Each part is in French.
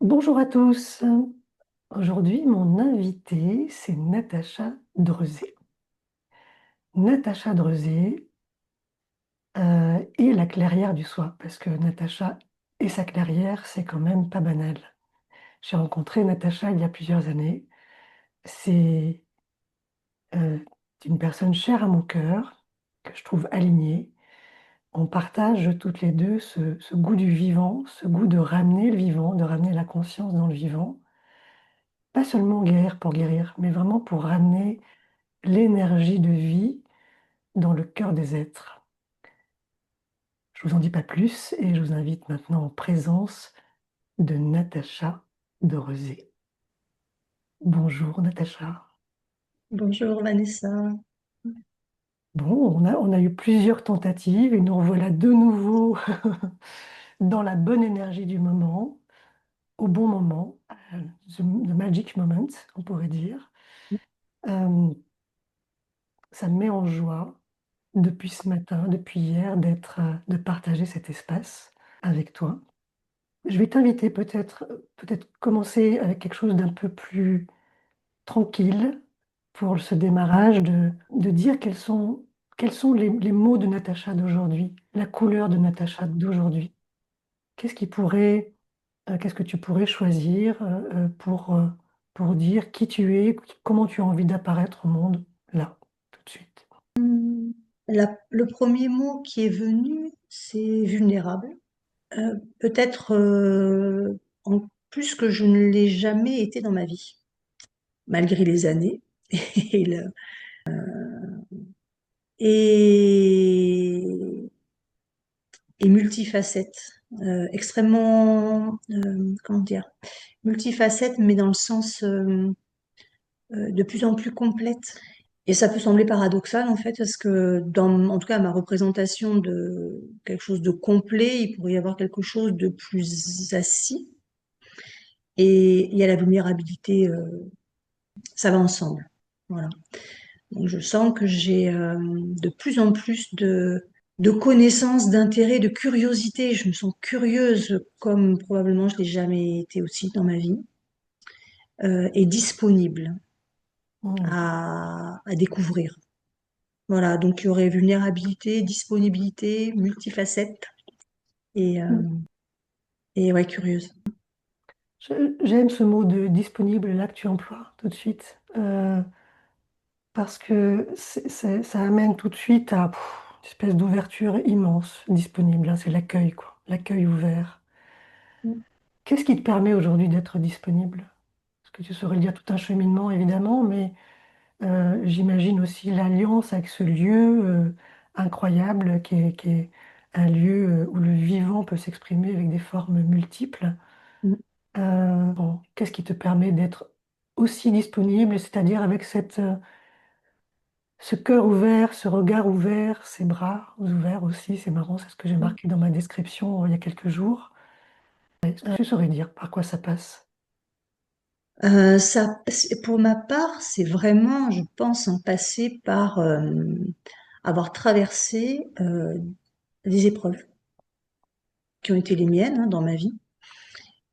Bonjour à tous. Aujourd'hui, mon invitée, c'est Natacha Drezé. Natacha Drezé est la clairière du soi, parce que Natacha et sa clairière, c'est quand même pas banal. J'ai rencontré Natacha il y a plusieurs années. C'est euh, une personne chère à mon cœur, que je trouve alignée. On partage toutes les deux ce goût du vivant, ce goût de ramener le vivant, de ramener la conscience dans le vivant. Pas seulement guérir pour guérir, mais vraiment pour ramener l'énergie de vie dans le cœur des êtres. Je vous en dis pas plus et je vous invite maintenant en présence de Natacha Dorezé. Bonjour Natacha. Bonjour Vanessa. Bon, on a eu plusieurs tentatives et nous revoilà de nouveau dans la bonne énergie du moment, au bon moment, the magic moment, on pourrait dire. Euh, Ça me met en joie depuis ce matin, depuis hier, de partager cet espace avec toi. Je vais t'inviter peut-être commencer avec quelque chose d'un peu plus tranquille pour ce démarrage, de dire quels sont les mots de Natacha d'aujourd'hui, la couleur de Natacha d'aujourd'hui. Qu'est-ce que tu pourrais choisir pour dire qui tu es, comment tu as envie d'apparaître au monde, là, tout de suite. Le premier mot qui est venu, c'est vulnérable. Peut-être en plus que je ne l'ai jamais été dans ma vie, malgré les années. Et, et, et multifacette, extrêmement, comment dire, multifacette, mais dans le sens de plus en plus complète. Et ça peut sembler paradoxal en fait, parce que en tout cas, ma représentation de quelque chose de complet, il pourrait y avoir quelque chose de plus assis. Et il y a la vulnérabilité, ça va ensemble. Voilà. Donc je sens que j'ai de plus en plus de connaissances, d'intérêt, de curiosité. Je me sens curieuse comme probablement je l'ai jamais été aussi dans ma vie, et disponible Hmm. à découvrir. Voilà, donc il y aurait vulnérabilité, disponibilité, multifacette et, ouais, curieuse. J'aime ce mot de disponible là que tu emploies tout de suite, parce que ça amène tout de suite à une espèce d'ouverture immense, disponible, hein, c'est l'accueil, quoi, l'accueil ouvert. Qu'est-ce qui te permet aujourd'hui d'être disponible? Parce que tu saurais le dire tout un cheminement, évidemment, mais j'imagine aussi l'alliance avec ce lieu incroyable qui est un lieu où le vivant peut s'exprimer avec des formes multiples. Bon, qu'est-ce qui te permet d'être aussi disponible, c'est-à-dire avec ce cœur ouvert, ce regard ouvert, ces bras ouverts aussi, c'est marrant, c'est ce que j'ai marqué dans ma description il y a quelques jours. Est-ce que tu saurais dire par quoi ça passe? Pour ma part, c'est vraiment, je pense, un passé par avoir traversé des épreuves qui ont été les miennes hein, dans ma vie.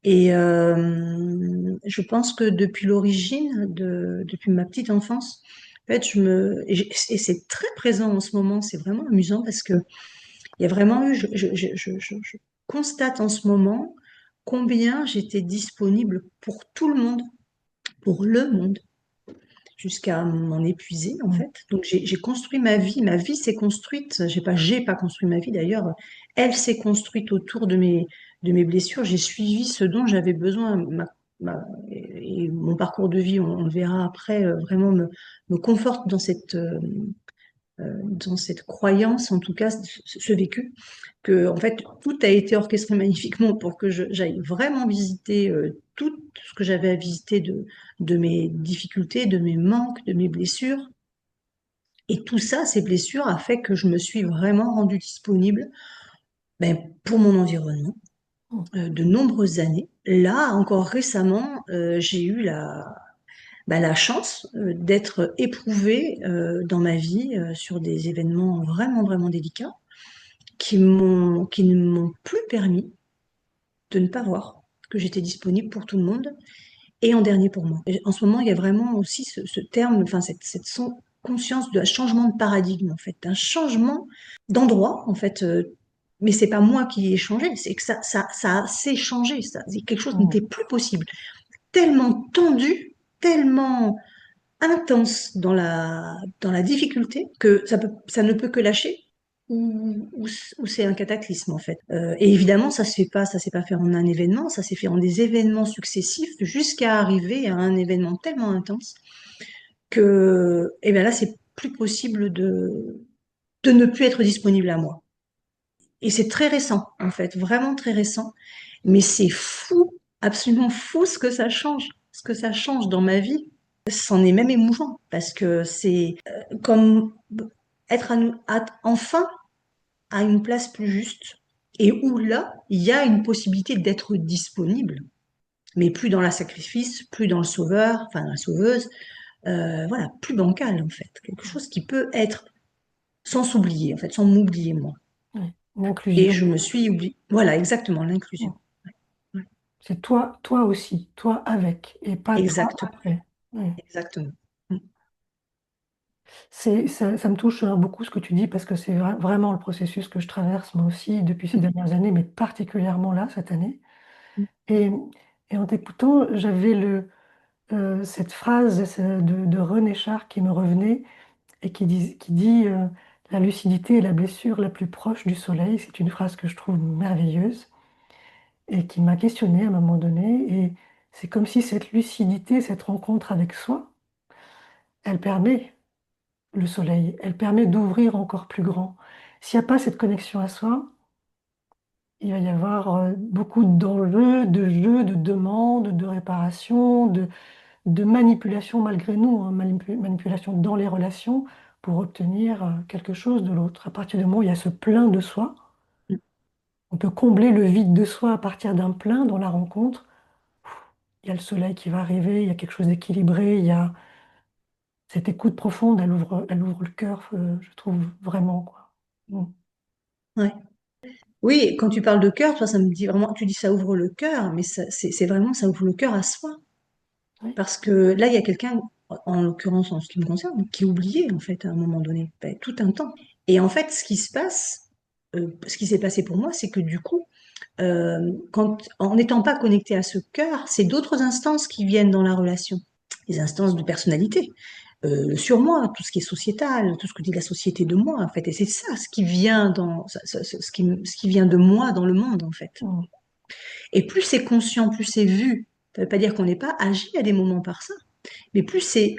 Et je pense que depuis l'origine, depuis ma petite enfance, en fait, et c'est très présent en ce moment, c'est vraiment amusant parce que il y a vraiment eu, je constate en ce moment combien j'étais disponible pour tout le monde, pour le monde, jusqu'à m'en épuiser en Mm. fait. Donc j'ai construit ma vie s'est construite, j'ai pas construit ma vie d'ailleurs, elle s'est construite autour de mes blessures. J'ai suivi ce dont j'avais besoin. Et mon parcours de vie, on le verra après, vraiment me conforte dans cette croyance, en tout cas, ce vécu, que en fait tout a été orchestré magnifiquement pour que j'aille vraiment visiter tout ce que j'avais à visiter de mes difficultés, de mes manques, de mes blessures. Et tout ça, ces blessures, a fait que je me suis vraiment rendue disponible ben, pour mon environnement Mm. de nombreuses années. Là, encore récemment, j'ai eu la chance d'être éprouvée dans ma vie sur des événements vraiment, vraiment délicats qui ne m'ont plus permis de ne pas voir. que j'étais disponible pour tout le monde et en dernier pour moi. Et en ce moment, il y a vraiment aussi ce terme, enfin conscience d'un changement de paradigme en fait, d'un changement d'endroit en fait. Mais c'est pas moi qui ai changé, c'est que ça s'est changé, ça. Quelque chose n'était Mm. plus possible. Tellement tendu, tellement intense dans la difficulté que ça ne peut que lâcher ou c'est un cataclysme en fait. Et évidemment, ça s'est pas fait en un événement, ça s'est fait en des événements successifs jusqu'à arriver à un événement tellement intense que, eh bien là, c'est plus possible de ne plus être disponible à moi. Et c'est très récent, en fait, vraiment très récent. Mais c'est fou, absolument fou ce que ça change dans ma vie. C'en est même émouvant parce que c'est comme être enfin à une place plus juste et où là, il y a une possibilité d'être disponible, mais plus dans la sacrifice, plus dans le sauveur, enfin dans la sauveuse, voilà, plus bancal en fait, quelque chose qui peut être sans s'oublier en fait, sans m'oublier moi. Ouais. Et L'inclusion. je me suis oubliée. Voilà, exactement, l'inclusion. Mm. Ouais, C'est toi, toi aussi, toi avec, et pas toi exactement, après. Ouais. exactement. Mm, Ça me touche beaucoup ce que tu dis parce que c'est vraiment le processus que je traverse moi aussi depuis ces mm, dernières années, mais particulièrement là, cette année. mm, Et, et en t'écoutant, j'avais cette phrase de René Char qui me revenait et qui dit la lucidité est la blessure la plus proche du soleil. C'est une phrase que je trouve merveilleuse et qui m'a questionnée à un moment donné. Et c'est comme si cette lucidité, cette rencontre avec soi, elle permet le soleil, elle permet d'ouvrir encore plus grand. S'il n'y a pas cette connexion à soi, il va y avoir beaucoup d'enjeux, de jeux, de demandes, de réparations, de manipulation malgré nous, hein, manipulation dans les relations pour obtenir quelque chose de l'autre. À partir du moment où il y a ce plein de soi, mm. on peut combler le vide de soi à partir d'un plein dans la rencontre. Il y a le soleil qui va arriver, il y a quelque chose d'équilibré, il y a cette écoute profonde, elle ouvre le cœur, je trouve vraiment, quoi. Mm. Ouais. Oui, quand tu parles de cœur, toi, ça me dit vraiment, tu dis ça ouvre le cœur, mais c'est vraiment, ça ouvre le cœur à soi. Oui. Parce que là, il y a quelqu'un, en l'occurrence en ce qui me concerne, qui oubliait en fait à un moment donné, ben, tout un temps. Et en fait, ce qui se passe, ce qui s'est passé pour moi, c'est que du coup, en n'étant pas connecté à ce cœur, c'est d'autres instances qui viennent dans la relation, les instances de personnalité, sur moi, tout ce qui est sociétal, tout ce que dit la société de moi en fait. Et c'est ça, ce qui vient ce qui vient de moi dans le monde en fait. Mm. Et plus c'est conscient, plus c'est vu. Ça ne veut pas dire qu'on n'est pas agi à des moments par ça. Mais plus c'est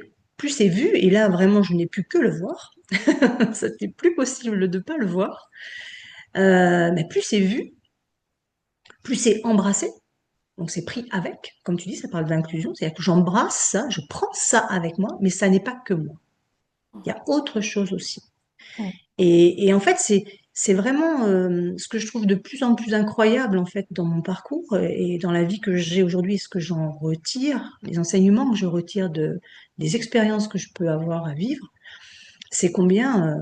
vu, et là vraiment je n'ai plus que le voir, ça n'est plus possible de ne pas le voir, mais plus c'est vu, plus c'est embrassé, donc c'est pris avec, comme tu dis, ça parle d'inclusion, c'est-à-dire que j'embrasse ça, je prends ça avec moi, mais ça n'est pas que moi. Il y a autre chose aussi. Mm. Et en fait, c'est vraiment ce que je trouve de plus en plus incroyable en fait dans mon parcours et dans la vie que j'ai aujourd'hui, ce que j'en retire, les enseignements que je retire des expériences que je peux avoir à vivre, c'est combien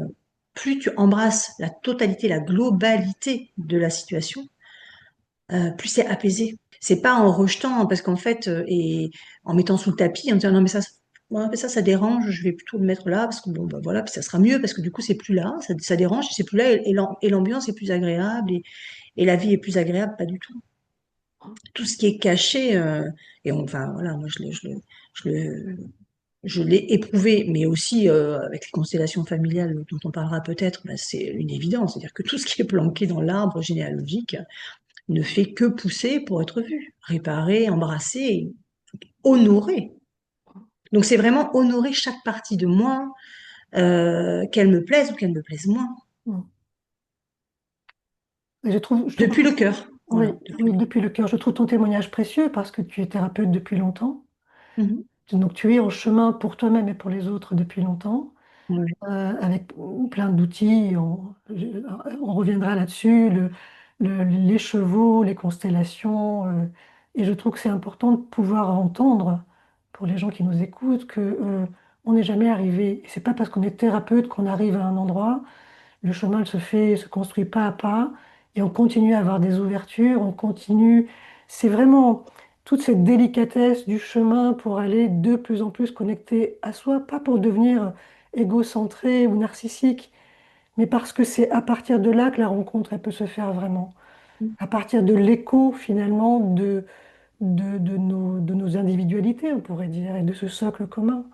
plus tu embrasses la totalité, la globalité de la situation, plus c'est apaisé. C'est pas en rejetant, parce qu'en fait, et en mettant sous le tapis, en disant non mais ça, ouais, mais ça dérange, je vais plutôt le mettre là, parce que bon, bah, voilà, puis ça sera mieux, parce que du coup c'est plus là, ça dérange, c'est plus là, et l'ambiance est plus agréable, et la vie est plus agréable, pas du tout. Tout ce qui est caché, enfin voilà, moi je le, je l'ai éprouvé, mais aussi avec les constellations familiales dont on parlera peut-être, bah, c'est une évidence. C'est-à-dire que tout ce qui est planqué dans l'arbre généalogique ne fait que pousser pour être vu, réparer, embrasser, honorer. Donc c'est vraiment honorer chaque partie de moi, qu'elle me plaise ou qu'elle me plaise moins, Mm. Et je trouve, depuis le cœur. oui, Voilà, depuis oui, le cœur. depuis le cœur, je trouve ton témoignage précieux parce que tu es thérapeute depuis longtemps. Mhm. Donc tu es en chemin pour toi-même et pour les autres depuis longtemps, Ouais. avec plein d'outils. On reviendra là-dessus, les chevaux, les constellations. Et je trouve que c'est important de pouvoir entendre, pour les gens qui nous écoutent, que on n'est jamais arrivé. C'est pas parce qu'on est thérapeute qu'on arrive à un endroit. Le chemin se construit pas à pas, et on continue à avoir des ouvertures, on continue. c'est vraiment toute cette délicatesse du chemin pour aller de plus en plus connecté à soi, pas pour devenir égocentré ou narcissique, mais parce que c'est à partir de là que la rencontre, elle peut se faire vraiment. À partir de l'écho, finalement, de nos individualités, on pourrait dire, et de ce socle commun.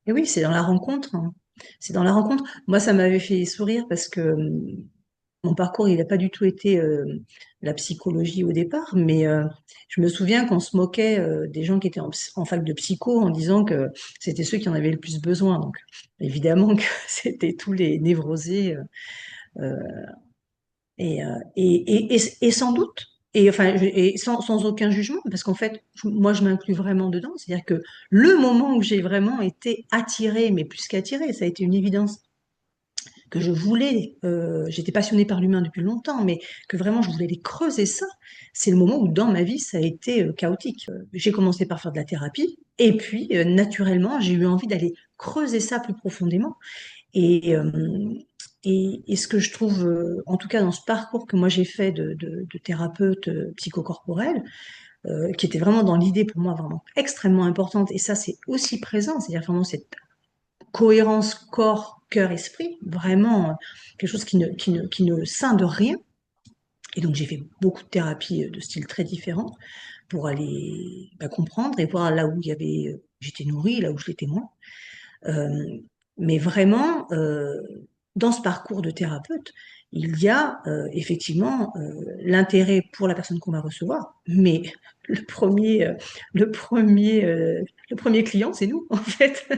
Et oui, c'est dans la rencontre, hein. C'est dans la rencontre. Moi, ça m'avait fait sourire parce que mon parcours, il n'a pas du tout été la psychologie au départ, mais je me souviens qu'on se moquait des gens qui étaient en fac de psycho en disant que c'était ceux qui en avaient le plus besoin. Donc, évidemment que c'était tous les névrosés et sans doute, et enfin, et sans aucun jugement, parce qu'en fait, moi, je m'inclus vraiment dedans. C'est-à-dire que le moment où j'ai vraiment été attirée, mais plus qu'attirée, ça a été une évidence que je voulais, j'étais passionnée par l'humain depuis longtemps, mais que vraiment je voulais aller creuser ça, c'est le moment où dans ma vie ça a été chaotique. J'ai commencé par faire de la thérapie, et puis naturellement j'ai eu envie d'aller creuser ça plus profondément. Et, euh, et ce que je trouve, en tout cas dans ce parcours que moi j'ai fait de thérapeute psychocorporel, qui était vraiment dans l'idée pour moi vraiment extrêmement importante, et ça c'est aussi présent, c'est-à-dire vraiment cette cohérence corps, cœur, esprit, vraiment quelque chose qui ne scinde rien. Et donc j'ai fait beaucoup de thérapies de styles très différents pour aller comprendre et voir là où il y avait, j'étais nourrie, là où je l'étais moins. Euh, mais vraiment, dans ce parcours de thérapeute, il y a effectivement l'intérêt pour la personne qu'on va recevoir, mais le premier, euh, le premier, euh, le premier client, c'est nous, en fait.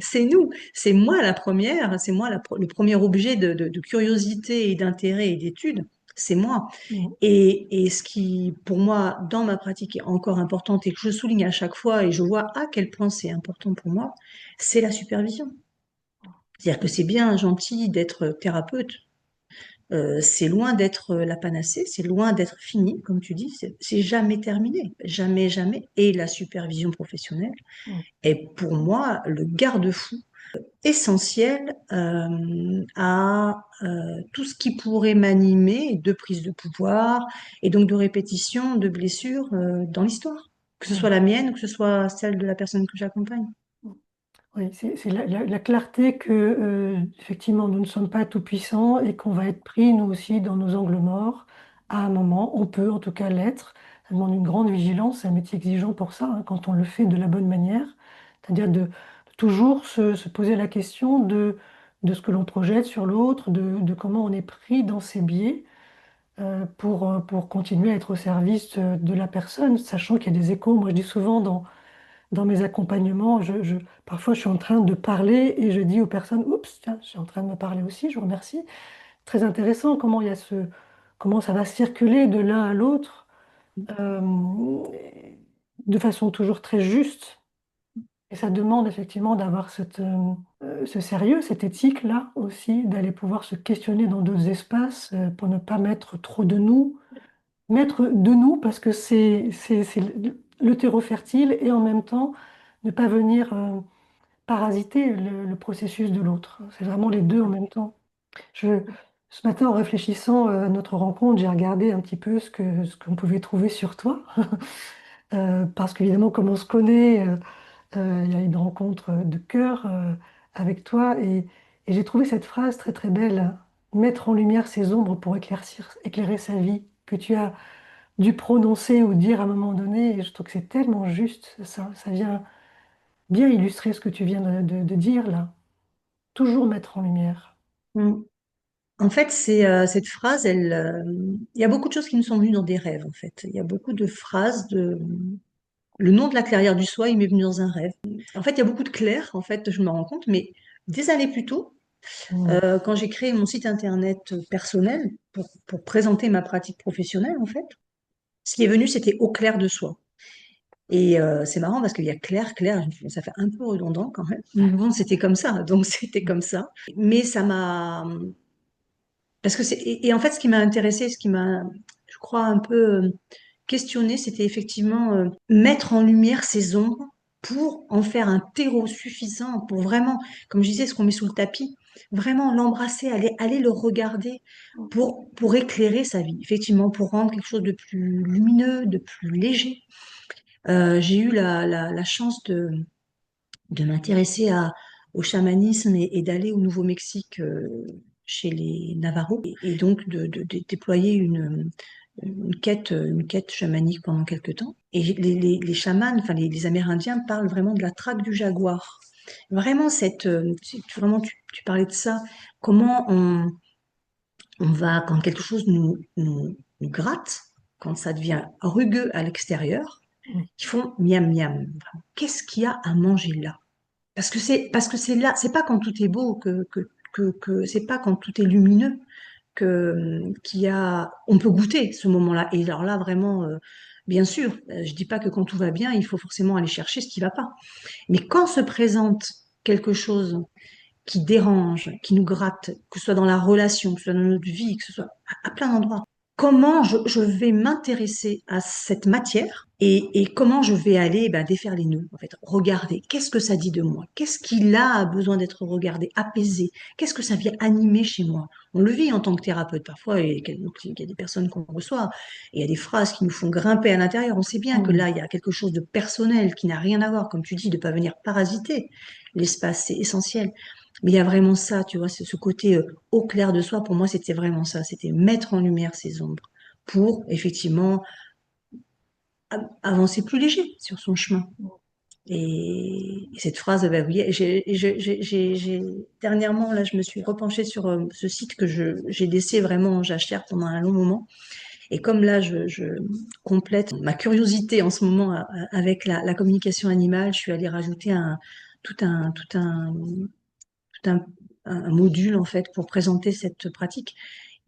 C'est nous, c'est moi la première, c'est moi le premier objet de curiosité et d'intérêt et d'étude, c'est moi. Mhm. Et ce qui, pour moi, dans ma pratique est encore importante et que je souligne à chaque fois et je vois à quel point c'est important pour moi, c'est la supervision. C'est-à-dire que c'est bien gentil d'être thérapeute, c'est loin d'être la panacée, c'est loin d'être fini, comme tu dis, c'est jamais terminé, jamais, jamais. Et la supervision professionnelle Mhm. est pour moi le garde-fou essentiel à tout ce qui pourrait m'animer de prise de pouvoir et donc de répétition de blessures dans l'histoire, que ce soit Mhm. la mienne ou que ce soit celle de la personne que j'accompagne. Oui, c'est la clarté que, effectivement, nous ne sommes pas tout-puissants et qu'on va être pris, nous aussi, dans nos angles morts à un moment. On peut, en tout cas, l'être. Ça demande une grande vigilance, c'est un métier exigeant pour ça, hein, quand on le fait de la bonne manière. C'est-à-dire de toujours se poser la question de ce que l'on projette sur l'autre, de comment on est pris dans ses biais pour continuer à être au service de la personne, sachant qu'il y a des échos. Moi, je dis souvent dans mes accompagnements, parfois je suis en train de parler et je dis aux personnes, oups, tiens, je suis en train de me parler aussi, je vous remercie. Très intéressant comment ça va circuler de l'un à l'autre euh, de façon toujours très juste. Et ça demande effectivement d'avoir ce sérieux, cette éthique-là aussi, d'aller pouvoir se questionner dans d'autres espaces pour ne pas mettre trop de nous, mettre de nous parce que c'est le terreau fertile et en même temps ne pas venir parasiter le processus de l'autre. C'est vraiment les deux en même temps. Je, Ce matin, en réfléchissant à notre rencontre, j'ai regardé un petit peu ce qu'on pouvait trouver sur toi. Parce qu'évidemment, comme on se connaît, il y a une rencontre de cœur avec toi. Et j'ai trouvé cette phrase très très belle, mettre en lumière ses ombres pour éclairer sa vie, que tu as dû prononcer ou dire à un moment donné. Et je trouve que c'est tellement juste, ça vient bien illustrer ce que tu viens de dire là. Toujours mettre en lumière. Mm. En fait, c'est cette phrase, il y a beaucoup de choses qui me sont venues dans des rêves, en fait. Il y a beaucoup de phrases le nom de la clairière du soi, il m'est venu dans un rêve. En fait, il y a beaucoup de clairs, en fait, je me rends compte, mais des années plus tôt, Mm. quand j'ai créé mon site internet personnel pour présenter ma pratique professionnelle, en fait, ce qui est venu, c'était au clair de soi. Et c'est marrant parce qu'il y a clair, clair, je me suis dit, ça fait un peu redondant quand même. Mais bon, c'était comme ça, donc c'était comme ça. Mais ça m'a, parce que et en fait, ce qui m'a intéressé, ce qui m'a, je crois, un peu questionné, c'était effectivement mettre en lumière ces ombres pour en faire un terreau suffisant pour vraiment, comme je disais, ce qu'on met sous le tapis. vraiment l'embrasser, aller le regarder pour éclairer sa vie, effectivement, pour rendre quelque chose de plus lumineux, de plus léger. J'ai eu la chance de m'intéresser au chamanisme et d'aller au Nouveau-Mexique chez les Navajos et donc de déployer une quête chamanique pendant quelques temps. Et les chamans, enfin les Amérindiens parlent vraiment de la traque du jaguar. Vraiment, vraiment tu parlais de ça, comment on va, quand quelque chose nous gratte, quand ça devient rugueux à l'extérieur, ils font miam miam. Qu'est-ce qu'il y a à manger là? Parce que c'est là, c'est pas quand tout est beau c'est pas quand tout est lumineux qu'il y a, on peut goûter ce moment-là. Et alors là, vraiment, bien sûr, je dis pas que quand tout va bien, il faut forcément aller chercher ce qui va pas. Mais quand se présente quelque chose qui dérange, qui nous gratte, que ce soit dans la relation, que ce soit dans notre vie, que ce soit à plein d'endroits. Comment je vais m'intéresser à cette matière et comment je vais aller ben, défaire les nœuds, en fait. Regarder, qu'est-ce que ça dit de moi? Qu'est-ce qui là a besoin d'être regardé, apaisé? Qu'est-ce que ça vient animer chez moi? On le vit en tant que thérapeute parfois, donc, il y a des personnes qu'on reçoit, et il y a des phrases qui nous font grimper à l'intérieur. On sait bien que Mm. là, il y a quelque chose de personnel qui n'a rien à voir, comme tu dis, de ne pas venir parasiter l'espace, c'est essentiel. Mais il y a vraiment ça, tu vois, c'est ce côté au clair de soi. Pour moi, c'était vraiment ça. C'était mettre en lumière ces ombres pour effectivement avancer plus léger sur son chemin. Et cette phrase, bah oui, dernièrement, là, je me suis repenchée sur ce site que j'ai laissé vraiment en jachère pendant un long moment. Et comme là, je complète ma curiosité en ce moment avec la communication animale, je suis allée rajouter tout un, tout un, tout un module en fait pour présenter cette pratique.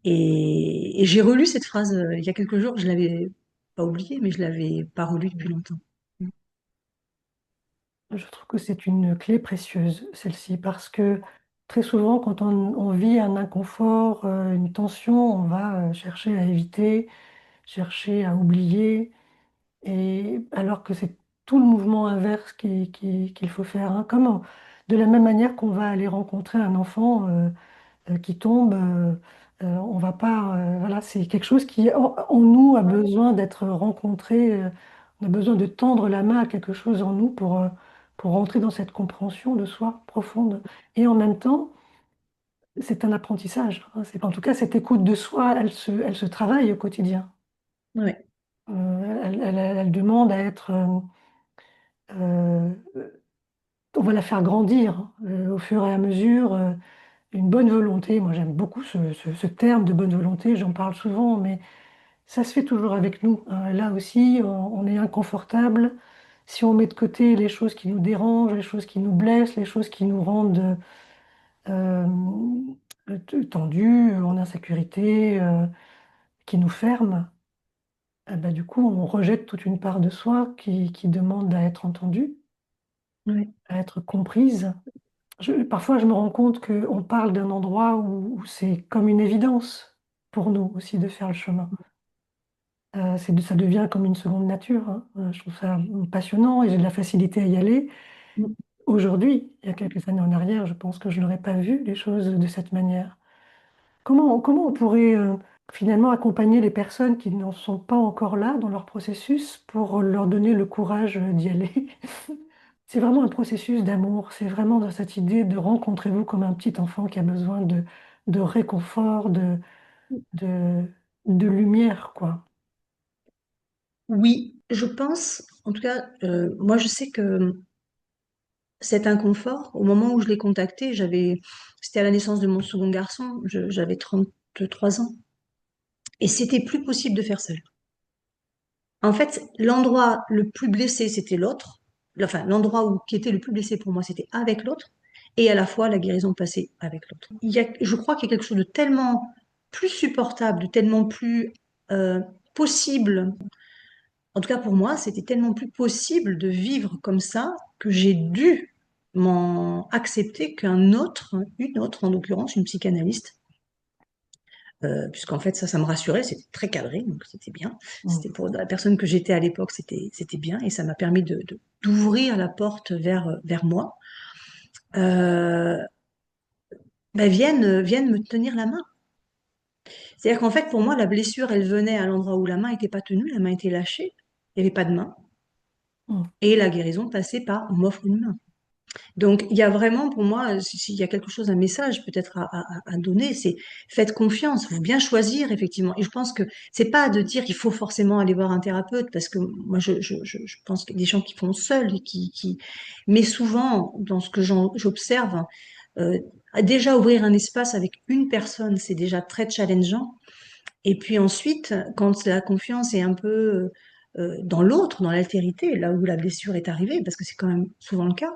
Et j'ai relu cette phrase il y a quelques jours. Je l'avais pas oubliée, mais je l'avais pas relue depuis longtemps. Je trouve que c'est une clé précieuse, celle-ci, parce que très souvent, quand on vit un inconfort, une tension, on va chercher à éviter, chercher à oublier, et alors que c'est tout le mouvement inverse qu'il faut faire, hein. De la même manière qu'on va aller rencontrer un enfant qui tombe, on va pas, voilà, c'est quelque chose qui en nous a besoin d'être rencontré, on a besoin de tendre la main à quelque chose en nous pour rentrer dans cette compréhension de soi profonde. Et en même temps, c'est un apprentissage, hein. En tout cas, cette écoute de soi, elle se travaille au quotidien. Ouais, Elle demande à être, euh, on va la faire grandir au fur et à mesure. Une bonne volonté, moi j'aime beaucoup ce terme de bonne volonté, j'en parle souvent, mais ça se fait toujours avec nous, hein. Là aussi, on est inconfortable. Si on met de côté les choses qui nous dérangent, les choses qui nous blessent, les choses qui nous rendent euh, tendus, en insécurité, qui nous ferment, eh ben, du coup, on rejette toute une part de soi qui demande à être entendue, ouais, à être comprise. Parfois, je me rends compte qu'on parle d'un endroit où c'est comme une évidence pour nous aussi de faire le chemin. Ça devient comme une seconde nature, hein. Je trouve ça passionnant et j'ai de la facilité à y aller. Aujourd'hui, il y a quelques années en arrière, je pense que je n'aurais pas vu les choses de cette manière. Comment on pourrait finalement accompagner les personnes qui n'en sont pas encore là dans leur processus pour leur donner le courage d'y aller? C'est vraiment un processus d'amour, c'est vraiment dans cette idée de rencontrez-vous comme un petit enfant qui a besoin de réconfort, de, de lumière, quoi. oui, je pense, en tout cas, moi je sais que cet inconfort, au moment où je l'ai contacté, c'était à la naissance de mon second garçon, j'avais 33 ans, et c'était plus possible de faire seul. En fait, l'endroit le plus blessé, c'était l'autre. Enfin, l'endroit qui était le plus blessé pour moi, c'était avec l'autre. Et à la fois, la guérison passait avec l'autre. Je crois qu'il y a quelque chose de tellement plus supportable, de tellement plus possible. En tout cas, pour moi, c'était tellement plus possible de vivre comme ça que j'ai dû m'en accepter une autre, en l'occurrence, une psychanalyste, puisqu'en fait ça me rassurait, c'était très cadré, donc c'était bien. Mm. C'était pour la personne que j'étais à l'époque, c'était bien, et ça m'a permis d'ouvrir la porte vers moi. Euh, bah, viennent me tenir la main. C'est-à-dire qu'en fait, pour moi, la blessure, elle venait à l'endroit où la main n'était pas tenue, la main était lâchée, il n'y avait pas de main, Mm. et la guérison passait par on m'offre une main. Donc, il y a vraiment, pour moi, s'il y a quelque chose, un message peut-être à donner, c'est faites confiance, faut bien choisir, effectivement. Et je pense que c'est pas de dire qu'il faut forcément aller voir un thérapeute, parce que moi, je pense qu'il y a des gens qui font seuls, mais souvent, dans ce que j'observe, euh, déjà ouvrir un espace avec une personne, c'est déjà très challengeant. Et puis ensuite, quand la confiance est un peu dans l'autre, dans l'altérité, là où la blessure est arrivée, parce que c'est quand même souvent le cas,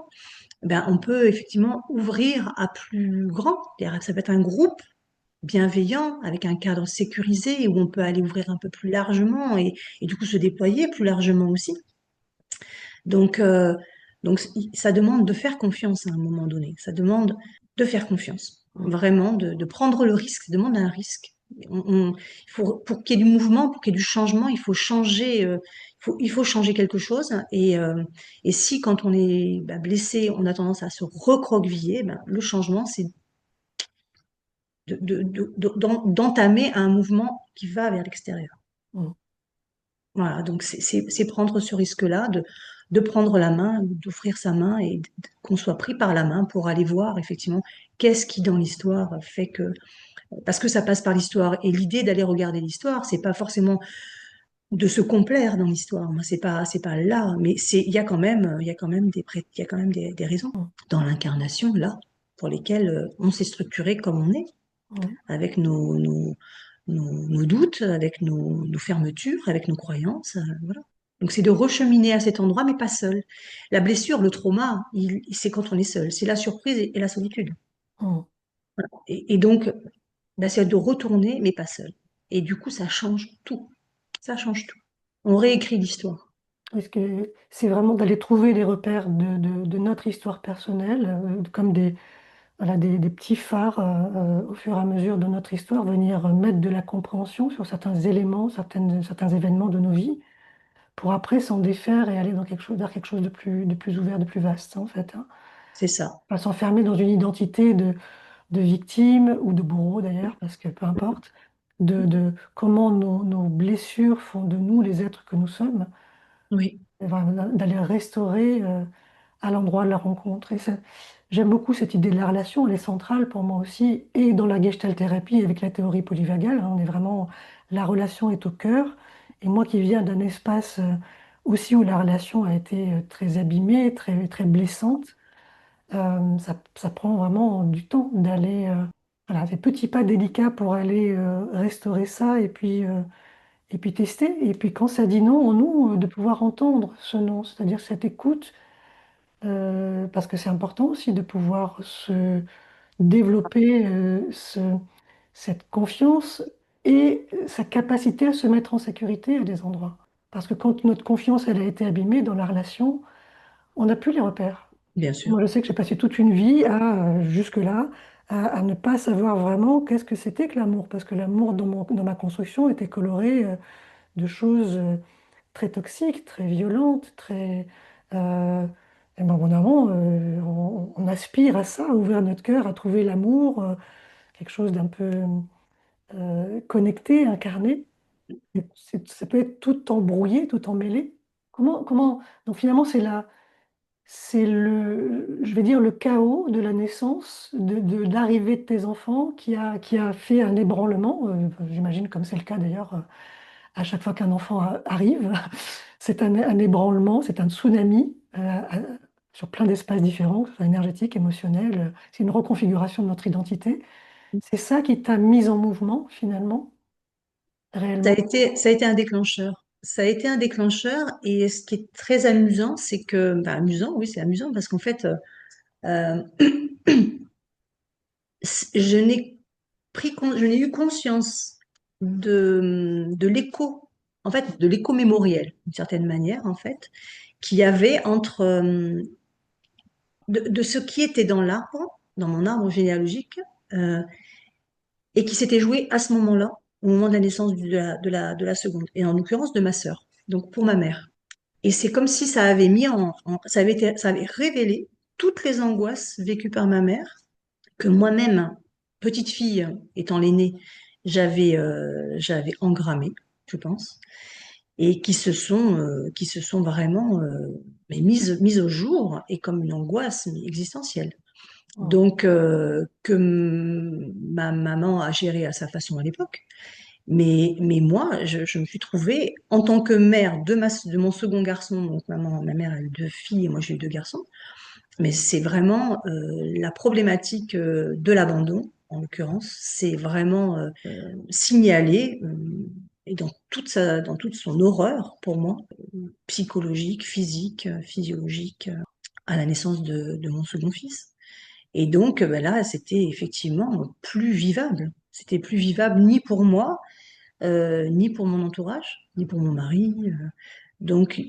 ben, on peut effectivement ouvrir à plus grand. C'est-à-dire que ça peut être un groupe bienveillant, avec un cadre sécurisé, où on peut aller ouvrir un peu plus largement et du coup se déployer plus largement aussi. Donc, euh, donc, ça demande de faire confiance à un moment donné. Ça demande de faire confiance, Mm. vraiment, de prendre le risque. Ça demande un risque. Il faut, pour qu'il y ait du mouvement, pour qu'il y ait du changement, il faut changer, il faut changer quelque chose. Et si, quand on est bah, blessé, on a tendance à se recroqueviller, ben, le changement, c'est d'entamer un mouvement qui va vers l'extérieur. Mm. Voilà, donc c'est prendre ce risque-là, de prendre la main, d'offrir sa main et qu'on soit pris par la main pour aller voir effectivement qu'est-ce qui dans l'histoire fait que, parce que ça passe par l'histoire. Et l'idée d'aller regarder l'histoire, c'est pas forcément de se complaire dans l'histoire. Moi, c'est pas là, mais il y a quand même il y a quand même des raisons Mm. dans l'incarnation là pour lesquelles on s'est structuré comme on est, Mm. avec nos doutes, avec nos fermetures, avec nos croyances. Voilà. Donc c'est de recheminer à cet endroit, mais pas seul. La blessure, le trauma, c'est quand on est seul. C'est la surprise et la solitude. Mm. Et donc, bah, c'est de retourner, mais pas seul. Et du coup, ça change tout. Ça change tout. On réécrit l'histoire. Est-ce que c'est vraiment d'aller trouver les repères de notre histoire personnelle, comme voilà, des petits phares au fur et à mesure de notre histoire, venir mettre de la compréhension sur certains éléments, certains événements de nos vies, pour après s'en défaire et aller dans vers quelque chose de plus ouvert, de plus vaste, en fait, hein. C'est ça. Pas s'enfermer dans une identité de victime ou de bourreau d'ailleurs, parce que peu importe, de comment nos blessures font de nous les êtres que nous sommes, Oui, et voilà, d'aller restaurer à l'endroit de la rencontre. J'aime beaucoup cette idée de la relation, elle est centrale pour moi aussi, et dans la Gestalt thérapie avec la théorie polyvagale, hein, on est vraiment, la relation est au cœur. Et moi qui viens d'un espace aussi où la relation a été très abîmée, très blessante, ça prend vraiment du temps d'aller, voilà, des petits pas délicats pour aller restaurer ça et puis tester. Et puis quand ça dit non en nous, de pouvoir entendre ce non, c'est-à-dire cette écoute, parce que c'est important aussi de pouvoir se développer cette confiance et sa capacité à se mettre en sécurité à des endroits. Parce que quand notre confiance elle a été abîmée dans la relation, on n'a plus les repères. bien sûr. Moi, je sais que j'ai passé toute une vie jusque-là, à ne pas savoir vraiment qu'est-ce que c'était que l'amour, parce que l'amour dans ma construction était coloré de choses très toxiques, très violentes, très... euh, et ben, évidemment, on aspire à ça, à ouvrir notre cœur, à trouver l'amour, quelque chose d'un peu connecté, incarné. Ça peut être tout embrouillé, tout emmêlé. Donc finalement, c'est je vais dire, le chaos de la naissance, de l'arrivée de tes enfants qui a fait un ébranlement. J'imagine comme c'est le cas d'ailleurs à chaque fois qu'un enfant arrive. C'est un ébranlement, c'est un tsunami sur plein d'espaces différents, que ce soit énergétique, émotionnel. C'est une reconfiguration de notre identité. C'est ça qui t'a mis en mouvement finalement, réellement. Ça a été un déclencheur. Ça a été un déclencheur et ce qui est très amusant, c'est que, bah, amusant, oui, c'est amusant parce qu'en fait, euh, je n'ai je n'ai eu conscience de l'écho, en fait, de l'écho mémoriel, d'une certaine manière, en fait, qu'il y avait entre, de ce qui était dans l'arbre, dans mon arbre généalogique, euh, et qui s'était joué à ce moment-là, au moment de la naissance de la seconde, et en l'occurrence de ma sœur, donc pour ma mère. Et c'est comme si ça avait ça avait révélé toutes les angoisses vécues par ma mère, que moi-même petite fille, étant l'aînée, j'avais engrammé, je pense, et qui se sont vraiment mais mises au jour et comme une angoisse mais existentielle. Mm. Donc, ma maman a géré à sa façon à l'époque. Mais moi, je me suis trouvée en tant que mère de mon second garçon, donc ma mère a eu deux filles et moi j'ai eu deux garçons, mais c'est vraiment la problématique de l'abandon, en l'occurrence, c'est vraiment signalé et dans toute son horreur pour moi, psychologique, physique, physiologique, à la naissance de mon second fils. Et donc ben là, c'était effectivement plus vivable. C'était plus vivable ni pour moi, ni pour mon entourage, ni pour mon mari. Donc,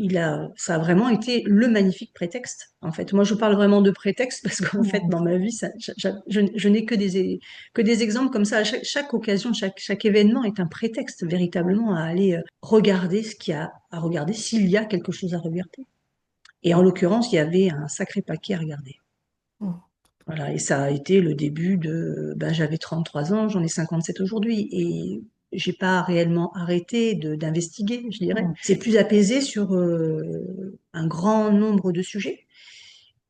ça a vraiment été le magnifique prétexte. En fait, moi, je parle vraiment de prétexte parce qu'en fait, Mm. dans ma vie, je n'ai que des exemples comme ça. À chaque occasion, chaque événement est un prétexte véritablement à aller regarder ce qu'il y a à regarder, s'il y a quelque chose à regarder. Et en l'occurrence, il y avait un sacré paquet à regarder. Mm. Voilà, et ça a été le début ben, j'avais 33 ans, j'en ai 57 aujourd'hui, et j'ai pas réellement arrêté d'investiguer, je dirais. Mm. C'est plus apaisé sur un grand nombre de sujets,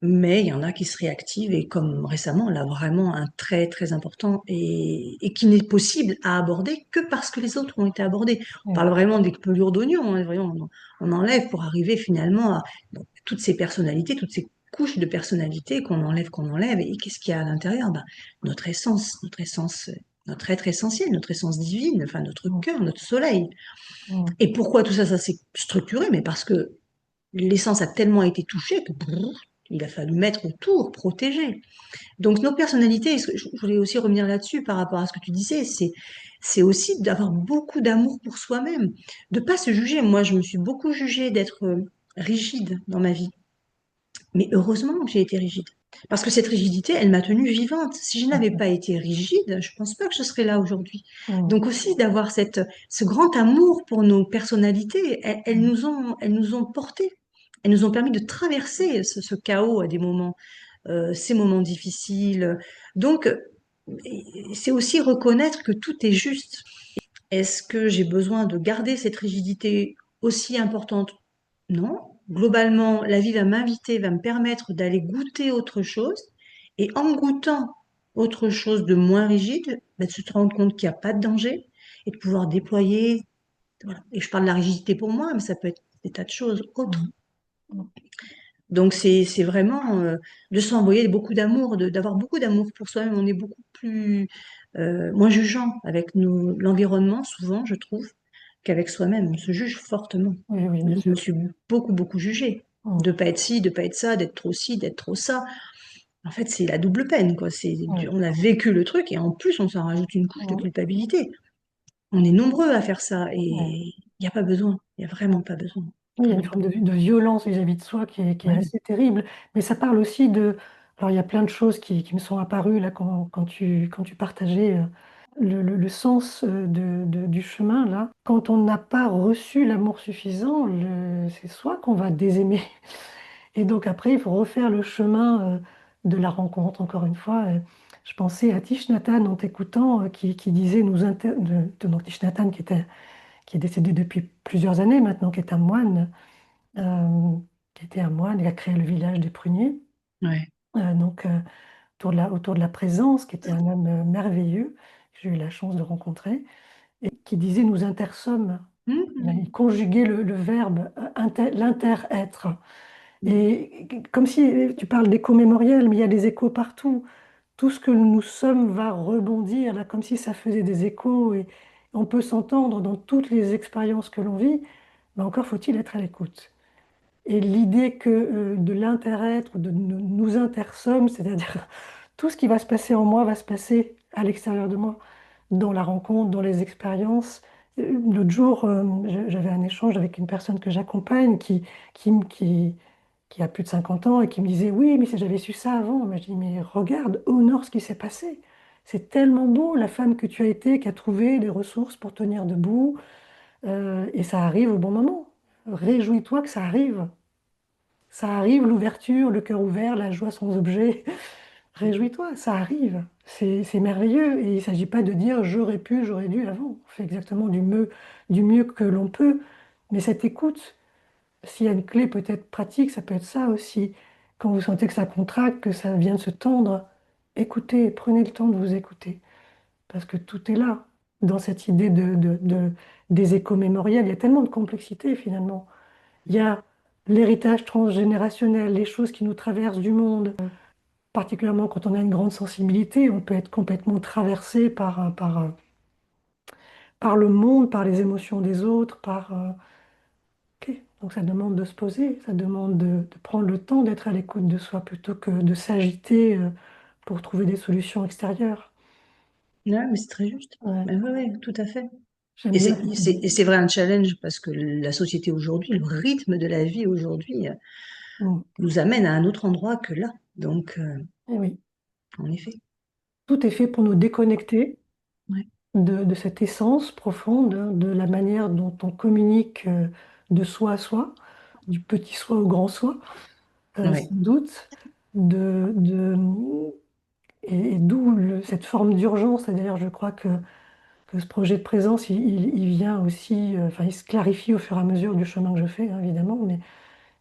mais il y en a qui se réactivent, et comme récemment, là, vraiment un très, très important, et qui n'est possible à aborder que parce que les autres ont été abordés. On Mm. parle vraiment des pelures d'oignons, hein, vraiment, on enlève pour arriver finalement à bon, toutes ces personnalités, toutes ces couches de personnalité qu'on enlève, et qu'est-ce qu'il y a à l'intérieur? Ben, notre essence, notre être essentiel, notre essence divine, enfin notre Mm. cœur, notre soleil. Mm. Et pourquoi tout ça, ça s'est structuré? Mais parce que l'essence a tellement été touchée que brrr, il a fallu mettre autour, protéger. Donc nos personnalités, je voulais aussi revenir là-dessus par rapport à ce que tu disais, c'est aussi d'avoir beaucoup d'amour pour soi-même, de pas se juger. Moi, je me suis beaucoup jugée d'être rigide dans ma vie, mais heureusement que j'ai été rigide. Parce que cette rigidité, elle m'a tenue vivante. Si je n'avais Mm. pas été rigide, je pense pas que je serais là aujourd'hui. Mm. Donc aussi d'avoir ce grand amour pour nos personnalités, Mm. elles nous ont portés. Elles nous ont permis de traverser ce chaos à des moments, ces moments difficiles. Donc, c'est aussi reconnaître que tout est juste. Est-ce que j'ai besoin de garder cette rigidité aussi importante? Non. Globalement, la vie va m'inviter, va me permettre d'aller goûter autre chose. Et en goûtant autre chose de moins rigide, bah, de se rendre compte qu'il n'y a pas de danger et de pouvoir déployer. Voilà. Et je parle de la rigidité pour moi, mais ça peut être des tas de choses autres. Mm. Mm. Donc c'est vraiment de s'envoyer beaucoup d'amour, d'avoir beaucoup d'amour pour soi-même. On est beaucoup plus moins jugeant avec l'environnement souvent, je trouve, qu'avec soi-même. On se juge fortement. Oui, oui, bien Je me sûr. suis beaucoup jugée Mm. de pas être ci, de pas être ça, d'être trop ci, d'être trop ça. En fait, c'est la double peine, quoi. Oui. On a vécu le truc et en plus on s'en rajoute une couche de Mm. culpabilité. On est nombreux à faire ça et Ouais. il n'y a pas besoin. Il n'y a vraiment pas besoin. Oui, il y a une Vraiment pas. forme de violence vis-à-vis de soi qui est Ouais. assez terrible, mais ça parle aussi de... Alors, il y a plein de choses qui me sont apparues là quand tu partageais le sens du chemin, là. Quand on n'a pas reçu l'amour suffisant, c'est soi qu'on va désaimer. Et donc après, il faut refaire le chemin de la rencontre, encore une fois. Je pensais à Thich Nhat Hanh en t'écoutant, qui disait donc Thich Nhat Hanh qui est décédé depuis plusieurs années maintenant, qui est un moine euh, qui était un moine, il a créé le village des pruniers, Ouais. donc autour de la présence, qui était un homme merveilleux, que j'ai eu la chance de rencontrer, et qui disait nous intersommes. Il Mhm. conjuguait le verbe l'inter-être. Et comme si tu parles d'écho mémoriel, mais il y a des échos partout. Tout ce que nous sommes va rebondir, là, comme si ça faisait des échos, et on peut s'entendre dans toutes les expériences que l'on vit, mais encore faut-il être à l'écoute. Et l'idée que de l'inter-être, de nous intersommes, c'est-à-dire tout ce qui va se passer en moi va se passer à l'extérieur de moi, dans la rencontre, dans les expériences. L'autre jour, j'avais un échange avec une personne que j'accompagne qui, m- qui, qui a plus de 50 ans et qui me disait, oui, mais si j'avais su ça avant, mais je dis, mais regarde, honore ce qui s'est passé. C'est tellement beau, la femme que tu as été, qui a trouvé des ressources pour tenir debout, et ça arrive au bon moment. Réjouis-toi que ça arrive. Ça arrive, l'ouverture, le cœur ouvert, la joie sans objet. réjouis-toi, ça arrive. C'est merveilleux. Et il ne s'agit pas de dire j'aurais pu, j'aurais dû avant. On fait exactement du mieux que l'on peut. Mais cette écoute, s'il y a une clé peut-être pratique, ça peut être ça aussi. Quand vous sentez que ça contracte, que ça vient de se tendre, écoutez, prenez le temps de vous écouter. Parce que tout est là, dans cette idée des échos mémoriels. Il y a tellement de complexité finalement. Il y a l'héritage transgénérationnel, les choses qui nous traversent du monde. Particulièrement quand on a une grande sensibilité, on peut être complètement traversé par le monde, par les émotions des autres, Ok. Donc ça demande de se poser, ça demande de prendre le temps d'être à l'écoute de soi plutôt que de s'agiter pour trouver des solutions extérieures. Ouais, mais c'est très juste. Ouais. Ouais, ouais, ouais, tout à fait. J'aime bien cette Et idée. c'est vrai un challenge parce que la société aujourd'hui, le rythme de la vie aujourd'hui Mm. nous amène à un autre endroit que là. Donc, Eh oui, en effet, tout est fait pour nous déconnecter ouais, de cette essence profonde, hein, de la manière dont on communique de soi à soi, du petit soi au grand soi, sans ouais, doute, de, de, et d'où cette forme d'urgence. C'est-à-dire, je crois que ce projet de présence, il vient aussi, enfin, il se clarifie au fur et à mesure du chemin que je fais, hein, évidemment,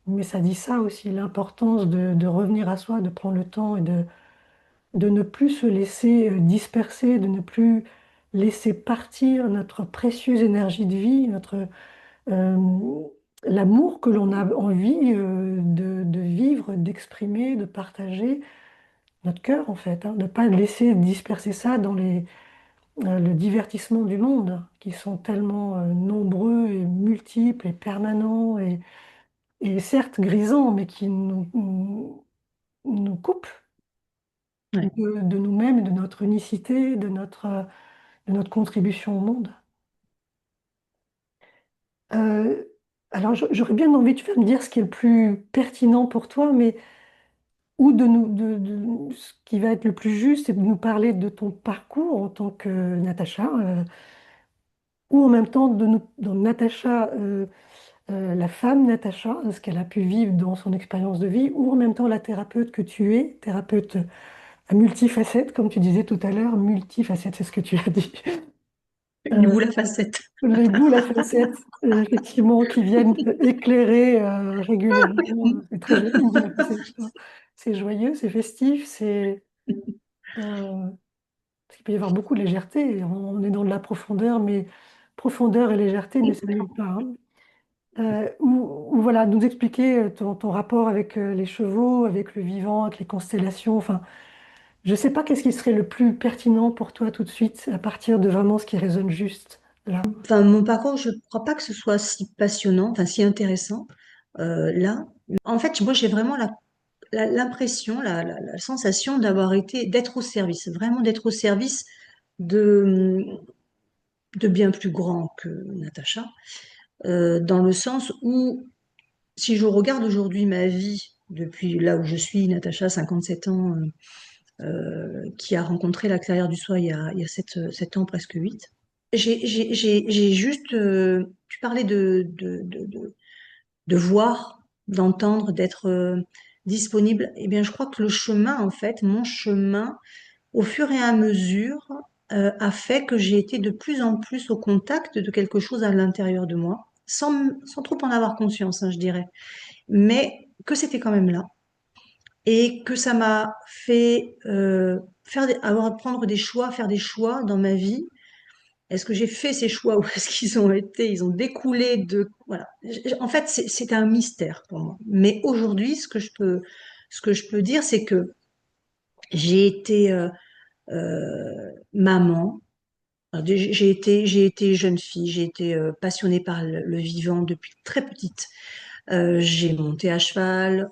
mais ça dit ça aussi, l'importance de revenir à soi, de prendre le temps et de ne plus se laisser disperser, de ne plus laisser partir notre précieuse énergie de vie, euh, l'amour que l'on a envie de vivre, d'exprimer, de partager, notre cœur en fait, hein, de ne pas laisser disperser ça dans le divertissement du monde, qui sont tellement nombreux et multiples et permanents et certes grisants, mais qui nous coupent ouais. de nous-mêmes, de notre unicité, de notre contribution au monde. Euh, alors j'aurais bien envie, tu vas me dire ce qui est le plus pertinent pour toi, mais ou ce qui va être le plus juste, c'est de nous parler de ton parcours en tant que Natacha, ou en même temps dans Natacha, la femme Natacha, ce qu'elle a pu vivre dans son expérience de vie, ou en même temps la thérapeute que tu es, thérapeute à multifacette, comme tu disais tout à l'heure, multifacette, c'est ce que tu as dit. Une Euh, boule à facettes. les boules à facettes, effectivement, qui viennent éclairer régulièrement. C'est très joli, une boule à facettes. C'est joyeux, c'est festif, euh, parce qu'il peut y avoir beaucoup de légèreté. On est dans de la profondeur, mais profondeur et légèreté ne s'annulent pas, hein. Ou voilà, nous expliquer ton rapport avec les chevaux, avec le vivant, avec les constellations. Enfin, je ne sais pas qu'est-ce qui serait le plus pertinent pour toi tout de suite, à partir de vraiment ce qui résonne juste là. Enfin, mon parcours, je ne crois pas que ce soit si passionnant, enfin si intéressant là. En fait, moi, j'ai vraiment l'impression, la sensation d'avoir été, d'être au service, vraiment d'être au service de, de bien plus grand que Natacha, dans le sens où, si je regarde aujourd'hui ma vie, depuis là où je suis, Natacha, 57 ans, qui a rencontré la clairière du soi il y a 7 ans, presque 8. J'ai juste, tu parlais de voir, d'entendre, d'être disponible. Eh bien, je crois que le chemin, en fait, mon chemin, au fur et à mesure, a fait que j'ai été de plus en plus au contact de quelque chose à l'intérieur de moi, sans trop en avoir conscience, hein, je dirais, mais que c'était quand même là et que ça m'a fait prendre des choix, faire des choix dans ma vie. Est-ce que j'ai fait ces choix ou est-ce qu'ils ont été, ils ont découlé de, voilà. En fait, c'est un mystère pour moi. Mais aujourd'hui, ce que je peux dire, c'est que j'ai été maman. Alors, j'ai été jeune fille, j'ai été passionnée par le vivant depuis très petite. J'ai monté à cheval,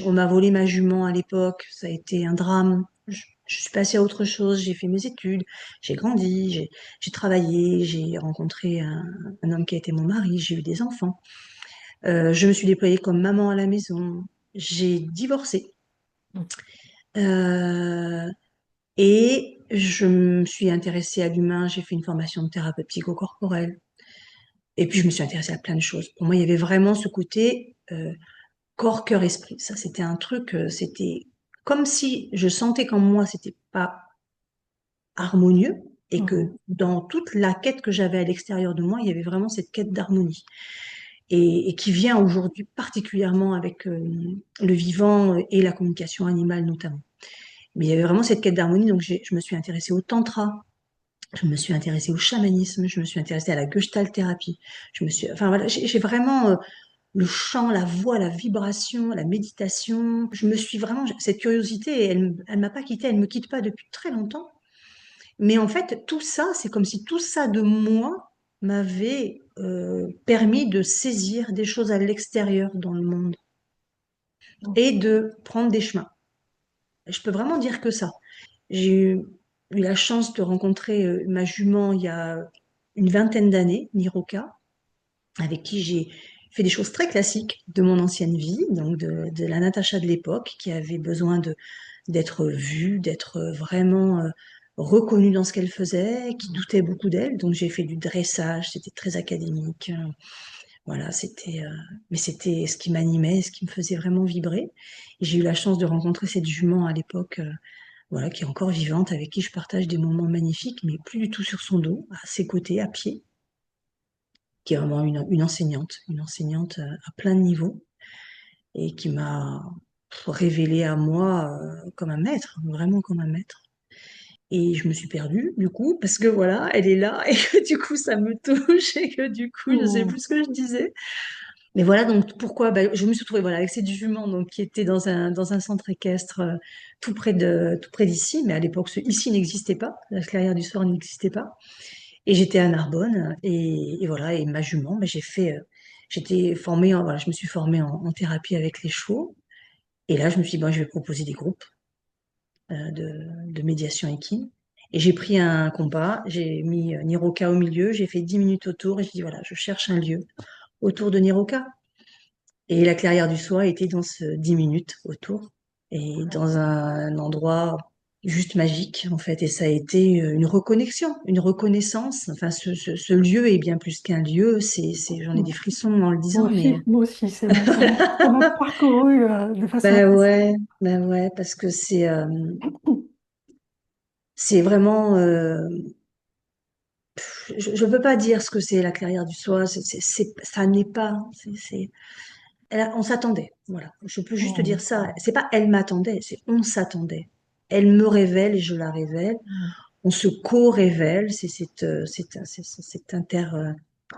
on m'a volé ma jument à l'époque, ça a été un drame. Je suis passée à autre chose, j'ai fait mes études, j'ai grandi, j'ai travaillé, j'ai rencontré un homme qui a été mon mari, j'ai eu des enfants. Je me suis déployée comme maman à la maison, j'ai divorcé. Euh, et je me suis intéressée à l'humain, j'ai fait une formation de thérapeute psychocorporelle. Et puis je me suis intéressée à plein de choses. Pour moi, il y avait vraiment ce côté corps, cœur, esprit. Ça, c'était un truc, c'était comme si je sentais qu'en moi, c'était pas harmonieux et que Mhm. dans toute la quête que j'avais à l'extérieur de moi, il y avait vraiment cette quête d'harmonie et qui vient aujourd'hui particulièrement avec le vivant et la communication animale notamment. Mais il y avait vraiment cette quête d'harmonie, donc je me suis intéressée au tantra, je me suis intéressée au chamanisme, je me suis intéressée à la gestalt thérapie. Enfin voilà, j'ai vraiment le chant, la voix, la vibration, la méditation. Je me suis vraiment cette curiosité, elle m'a pas quittée, elle me quitte pas depuis très longtemps. Mais en fait, tout ça, c'est comme si tout ça de moi m'avait permis de saisir des choses à l'extérieur dans le monde et de prendre des chemins. Je peux vraiment dire que ça. J'ai eu la chance de rencontrer ma jument il y a une vingtaine d'années, Niroka, avec qui j'ai fait des choses très classiques de mon ancienne vie, donc de la Natacha de l'époque, qui avait besoin d'être vue, d'être vraiment reconnue dans ce qu'elle faisait, qui doutait beaucoup d'elle. Donc j'ai fait du dressage, c'était très académique. Voilà, mais c'était ce qui m'animait, ce qui me faisait vraiment vibrer. Et j'ai eu la chance de rencontrer cette jument à l'époque, voilà, qui est encore vivante, avec qui je partage des moments magnifiques, mais plus du tout sur son dos, à ses côtés, à pied, qui est vraiment une enseignante à plein de niveaux, et qui m'a révélé à moi comme un maître, vraiment comme un maître. Et je me suis perdue, du coup, parce que voilà, elle est là, et que du coup, ça me touche, et que du coup, je sais Mhm. plus ce que je disais. Mais voilà, donc pourquoi bah, je me suis retrouvée voilà, avec cette jument donc, qui était dans un centre équestre tout près d'ici, mais à l'époque, ici n'existait pas, la Clairière du Soir n'existait pas. Et j'étais à Narbonne, et voilà, et ma jument, bah, j'étais formée, voilà, je me suis formée en thérapie avec les chevaux. Et là, je me suis dit, bon, je vais proposer des groupes de médiation équine. Et j'ai pris un compas, j'ai mis Niroka au milieu, j'ai fait 10 minutes autour, et j'ai dit, voilà, je cherche un lieu autour de Niroka. Et la clairière du Soie était dans ce 10 minutes autour et dans un endroit juste magique en fait. Et ça a été une reconnexion, une reconnaissance. Enfin, ce lieu est bien plus qu'un lieu. J'en ai des frissons en le disant, mais Moi aussi, ça m'a parcouru de façon. ben ouais, parce que c'est vraiment. Je ne peux pas dire ce que c'est la clairière du Soie. Ça n'est pas. On s'attendait, voilà. Je peux juste dire Mhm. ça. C'est pas elle m'attendait, c'est on s'attendait. Elle me révèle et je la révèle. Mhm. On se co-révèle. C'est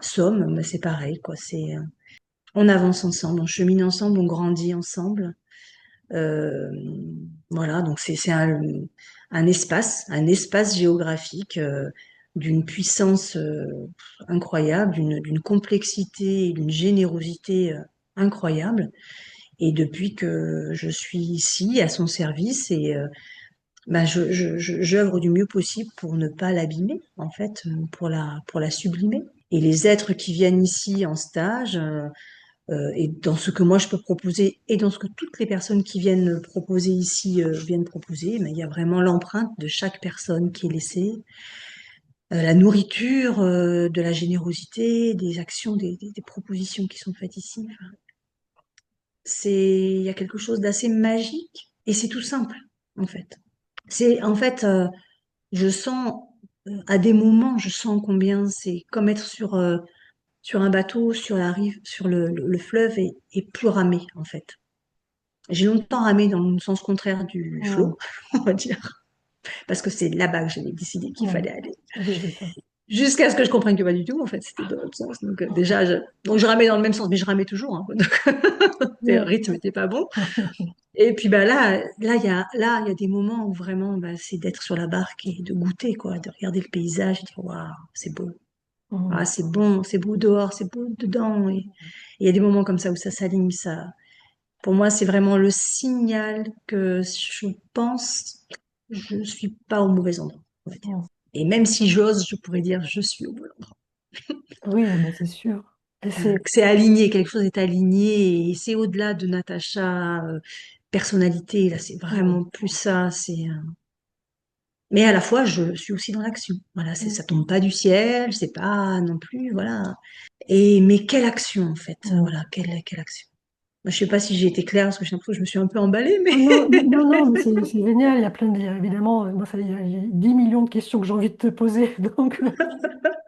somme, mais c'est pareil, quoi. On avance ensemble, on chemine ensemble, on grandit ensemble. Euh, voilà, donc c'est un espace géographique d'une puissance incroyable, d'une complexité et d'une générosité incroyable. Et depuis que je suis ici, à son service, bah, j'œuvre du mieux possible pour ne pas l'abîmer, en fait, pour la sublimer. Et les êtres qui viennent ici en stage, et dans ce que moi je peux proposer, et dans ce que toutes les personnes qui viennent proposer ici viennent proposer, mais il y a vraiment l'empreinte de chaque personne qui est laissée, la nourriture, de la générosité, des actions, des propositions qui sont faites ici. Enfin, il y a quelque chose d'assez magique et c'est tout simple, en fait. En fait, je sens, à des moments, je sens combien c'est comme être sur un bateau, sur la rive, sur le fleuve et plus ramer, en fait. J'ai longtemps ramé dans le sens contraire du Mhm. flot, on va dire, parce que c'est là-bas que j'avais décidé qu'il Mhm. fallait aller. Oui, c'est ça. Jusqu'à ce que je comprenne que pas du tout, en fait, c'était dans l'autre sens. Donc, déjà, donc je ramais dans le même sens, mais je ramais toujours. Hein, donc, le Mhm. rythme n'était pas bon. Et puis bah il y a des moments où vraiment bah, c'est d'être sur la barque et de goûter quoi, de regarder le paysage et de dire waouh, c'est beau. Ah, Mhm. c'est bon, c'est beau dehors, c'est beau dedans et il y a des moments comme ça où ça s'aligne ça. Pour moi, c'est vraiment le signal que je pense je suis pas au mauvais endroit, on va dire. Mhm. Et même si j'ose, je pourrais dire je suis au bon endroit. Oui, mais c'est sûr. Et c'est. Que c'est aligné, quelque chose est aligné et c'est au-delà de Natacha personnalité, là c'est Mhm. vraiment plus ça, mais à la fois, je suis aussi dans l'action. Voilà, ça tombe pas du ciel, c'est pas non plus, voilà. Mais quelle action, en fait. Mhm. Voilà, quelle action. Je sais pas si j'ai été claire, parce que j'ai l'impression que je me suis un peu emballée, mais Ah non, non, non, mais c'est génial. Il y a plein de, évidemment, moi, ça, il y a 10 millions de questions que j'ai envie de te poser. Donc,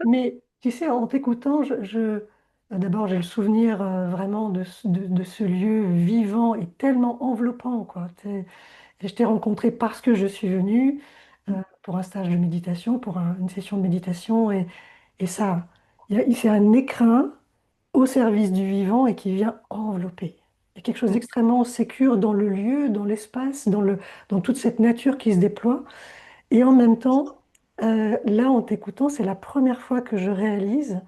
mais tu sais, en t'écoutant, d'abord, j'ai le souvenir vraiment de ce lieu vivant et tellement enveloppant, quoi. Et je t'ai rencontré parce que je suis venue pour un stage de méditation, pour une session de méditation. Et ça, c'est un écrin au service du vivant et qui vient envelopper. Il y a quelque chose d'extrêmement sécure dans le lieu, dans l'espace, dans toute cette nature qui se déploie. Et en même temps, là, en t'écoutant, c'est la première fois que je réalise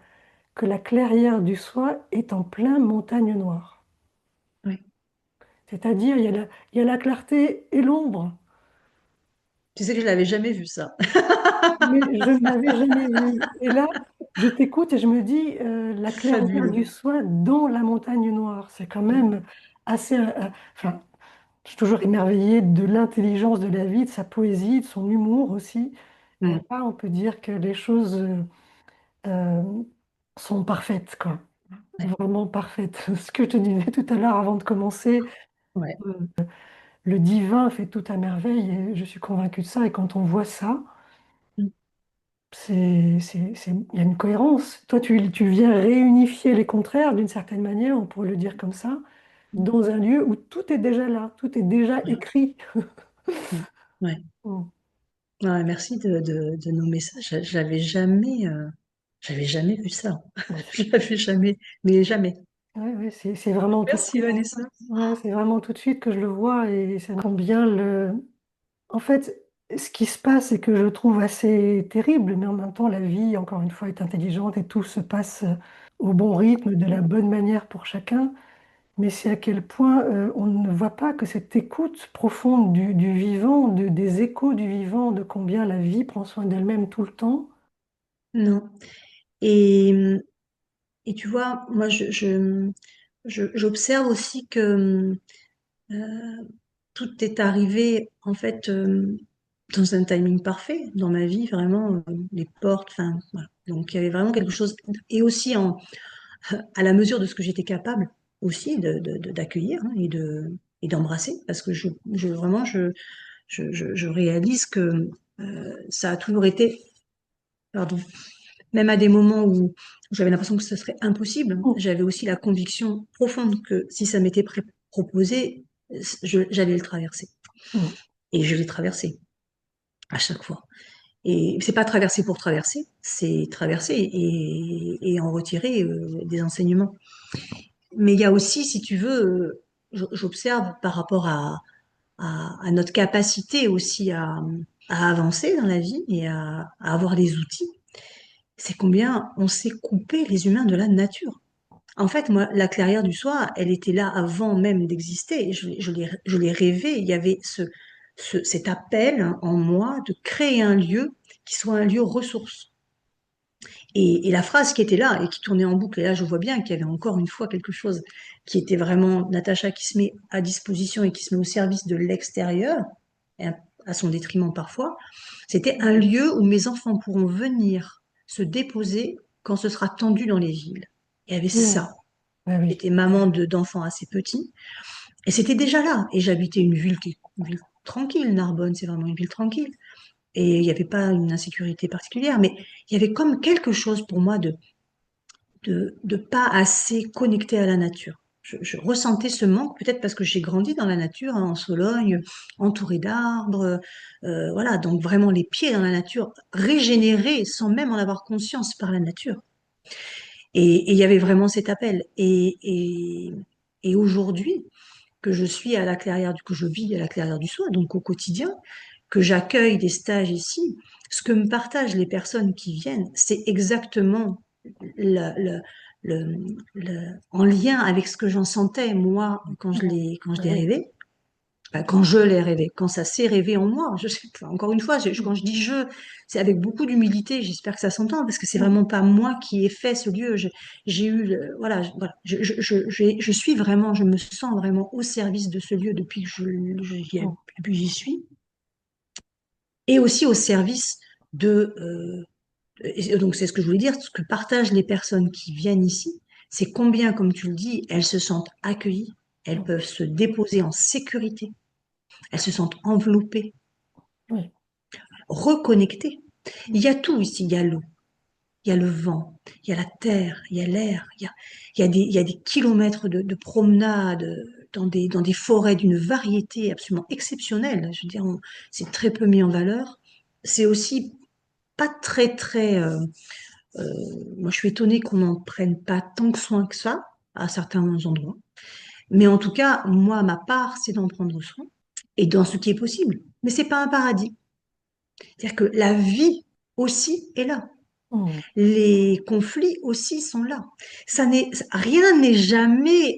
que la clairière du soi est en plein montagne noire. ouais. C'est-à-dire, il y a la clarté et l'ombre. Tu sais que je l'avais jamais vu ça. Mais je ne l'avais jamais vu. Et là, je t'écoute et je me dis, la clairière Fabuleux. du soi dans la montagne noire, c'est quand même assez... enfin, je suis toujours émerveillée de l'intelligence de la vie, de sa poésie, de son humour aussi. Et Mm. là, on peut dire que les choses euh, sont parfaites, quoi. Ouais. Vraiment parfaites. Ce que je te disais tout à l'heure avant de commencer, Ouais. euh, le divin fait tout à merveille et je suis convaincue de ça. Et quand on voit ça, Mm. il y a une cohérence. Toi, tu viens réunifier les contraires d'une certaine manière, on pourrait le dire comme ça, dans un lieu où tout est déjà là, tout est déjà Ouais. écrit. Mm. Ouais. Mm. Ouais, merci de nommer ça. J'avais jamais vu ça. Ouais, J'avais jamais, mais jamais. ouais, ouais, c'est vraiment tout de Merci suite. Vanessa. Ouais, c'est vraiment tout de suite que je le vois et ça me bien le. En fait, ce qui se passe et que je trouve assez terrible, mais en même temps, la vie, encore une fois, est intelligente et tout se passe au bon rythme, de la bonne manière pour chacun. Mais c'est à quel point on ne voit pas que cette écoute profonde du vivant, des échos du vivant, de combien la vie prend soin d'elle-même tout le temps. Non. Et, et tu vois, moi, j'observe aussi que tout est arrivé, en fait, dans un timing parfait dans ma vie, vraiment, les portes, enfin, voilà. Donc, il y avait vraiment quelque chose, et aussi à la mesure de ce que j'étais capable aussi d'accueillir, hein, et d'embrasser, parce que vraiment, je réalise que ça a toujours été, pardon, même à des moments où j'avais l'impression que ce serait impossible, Mm, j'avais aussi la conviction profonde que si ça m'était proposé, j'allais le traverser. mm, Et je l'ai traversé à chaque fois. Et c'est pas traverser pour traverser, c'est traverser et en retirer des enseignements. Mais il y a aussi, si tu veux, j'observe par rapport à notre capacité aussi à avancer dans la vie et à avoir des outils, c'est combien on s'est coupé les humains de la nature. En fait, moi, la clairière du soir, elle était là avant même d'exister. Je l'ai rêvé. Il y avait cet appel en moi de créer un lieu qui soit un lieu ressource. Et la phrase qui était là et qui tournait en boucle, et là je vois bien qu'il y avait encore une fois quelque chose qui était vraiment Natacha qui se met à disposition et qui se met au service de l'extérieur, et à son détriment parfois, c'était un lieu où mes enfants pourront venir se déposer quand ce sera tendu dans les villes. Il y avait mm. ça. Ah oui. J'étais maman d'enfants assez petits, et c'était déjà là. Et j'habitais une ville tranquille, Narbonne, c'est vraiment une ville tranquille. Et il n'y avait pas une insécurité particulière, mais il y avait comme quelque chose pour moi de pas assez connecté à la nature. Je ressentais ce manque, peut-être parce que j'ai grandi dans la nature, hein, en Sologne, entourée d'arbres, voilà, donc vraiment les pieds dans la nature, régénérés sans même en avoir conscience par la nature. Et il y avait vraiment cet appel. Et aujourd'hui, que je suis à la clairière que je vis à la clairière du soi, donc au quotidien, que j'accueille des stages ici, ce que me partagent les personnes qui viennent, c'est exactement le, le- le- en lien avec ce que j'en sentais moi Mm. quand je Ah l'ai oui. rêvé. Enfin, quand je l'ai rêvé, quand ça s'est rêvé en moi, je sais pas, encore une fois, quand Mm. je dis je, c'est avec beaucoup d'humilité, j'espère que ça s'entend, parce que c'est Mm. vraiment pas moi qui ai fait ce lieu, j'ai eu, voilà, voilà, je suis vraiment, je me sens vraiment au service de ce lieu depuis que Mm. depuis que j'y suis, et aussi au service de, et donc c'est ce que je voulais dire, ce que partagent les personnes qui viennent ici, c'est combien, comme tu le dis, elles se sentent accueillies, elles Mm. peuvent se déposer en sécurité, elles se sentent enveloppées, Oui. reconnectées. Il Mm. y a tout ici, il y a l'eau, il y a le vent, il y a la terre, il y a l'air, il y a des kilomètres de promenades dans des forêts d'une variété absolument exceptionnelle. Je veux dire, c'est très peu mis en valeur. C'est aussi pas très, euh, moi je suis étonnée qu'on n'en prenne pas tant que soin que ça à certains endroits. Mais en tout cas, moi, ma part, c'est d'en prendre soin et dans ce qui est possible. Mais c'est pas un paradis. C'est-à-dire que la vie aussi est là. Mm. Les conflits aussi sont là. Rien n'est jamais.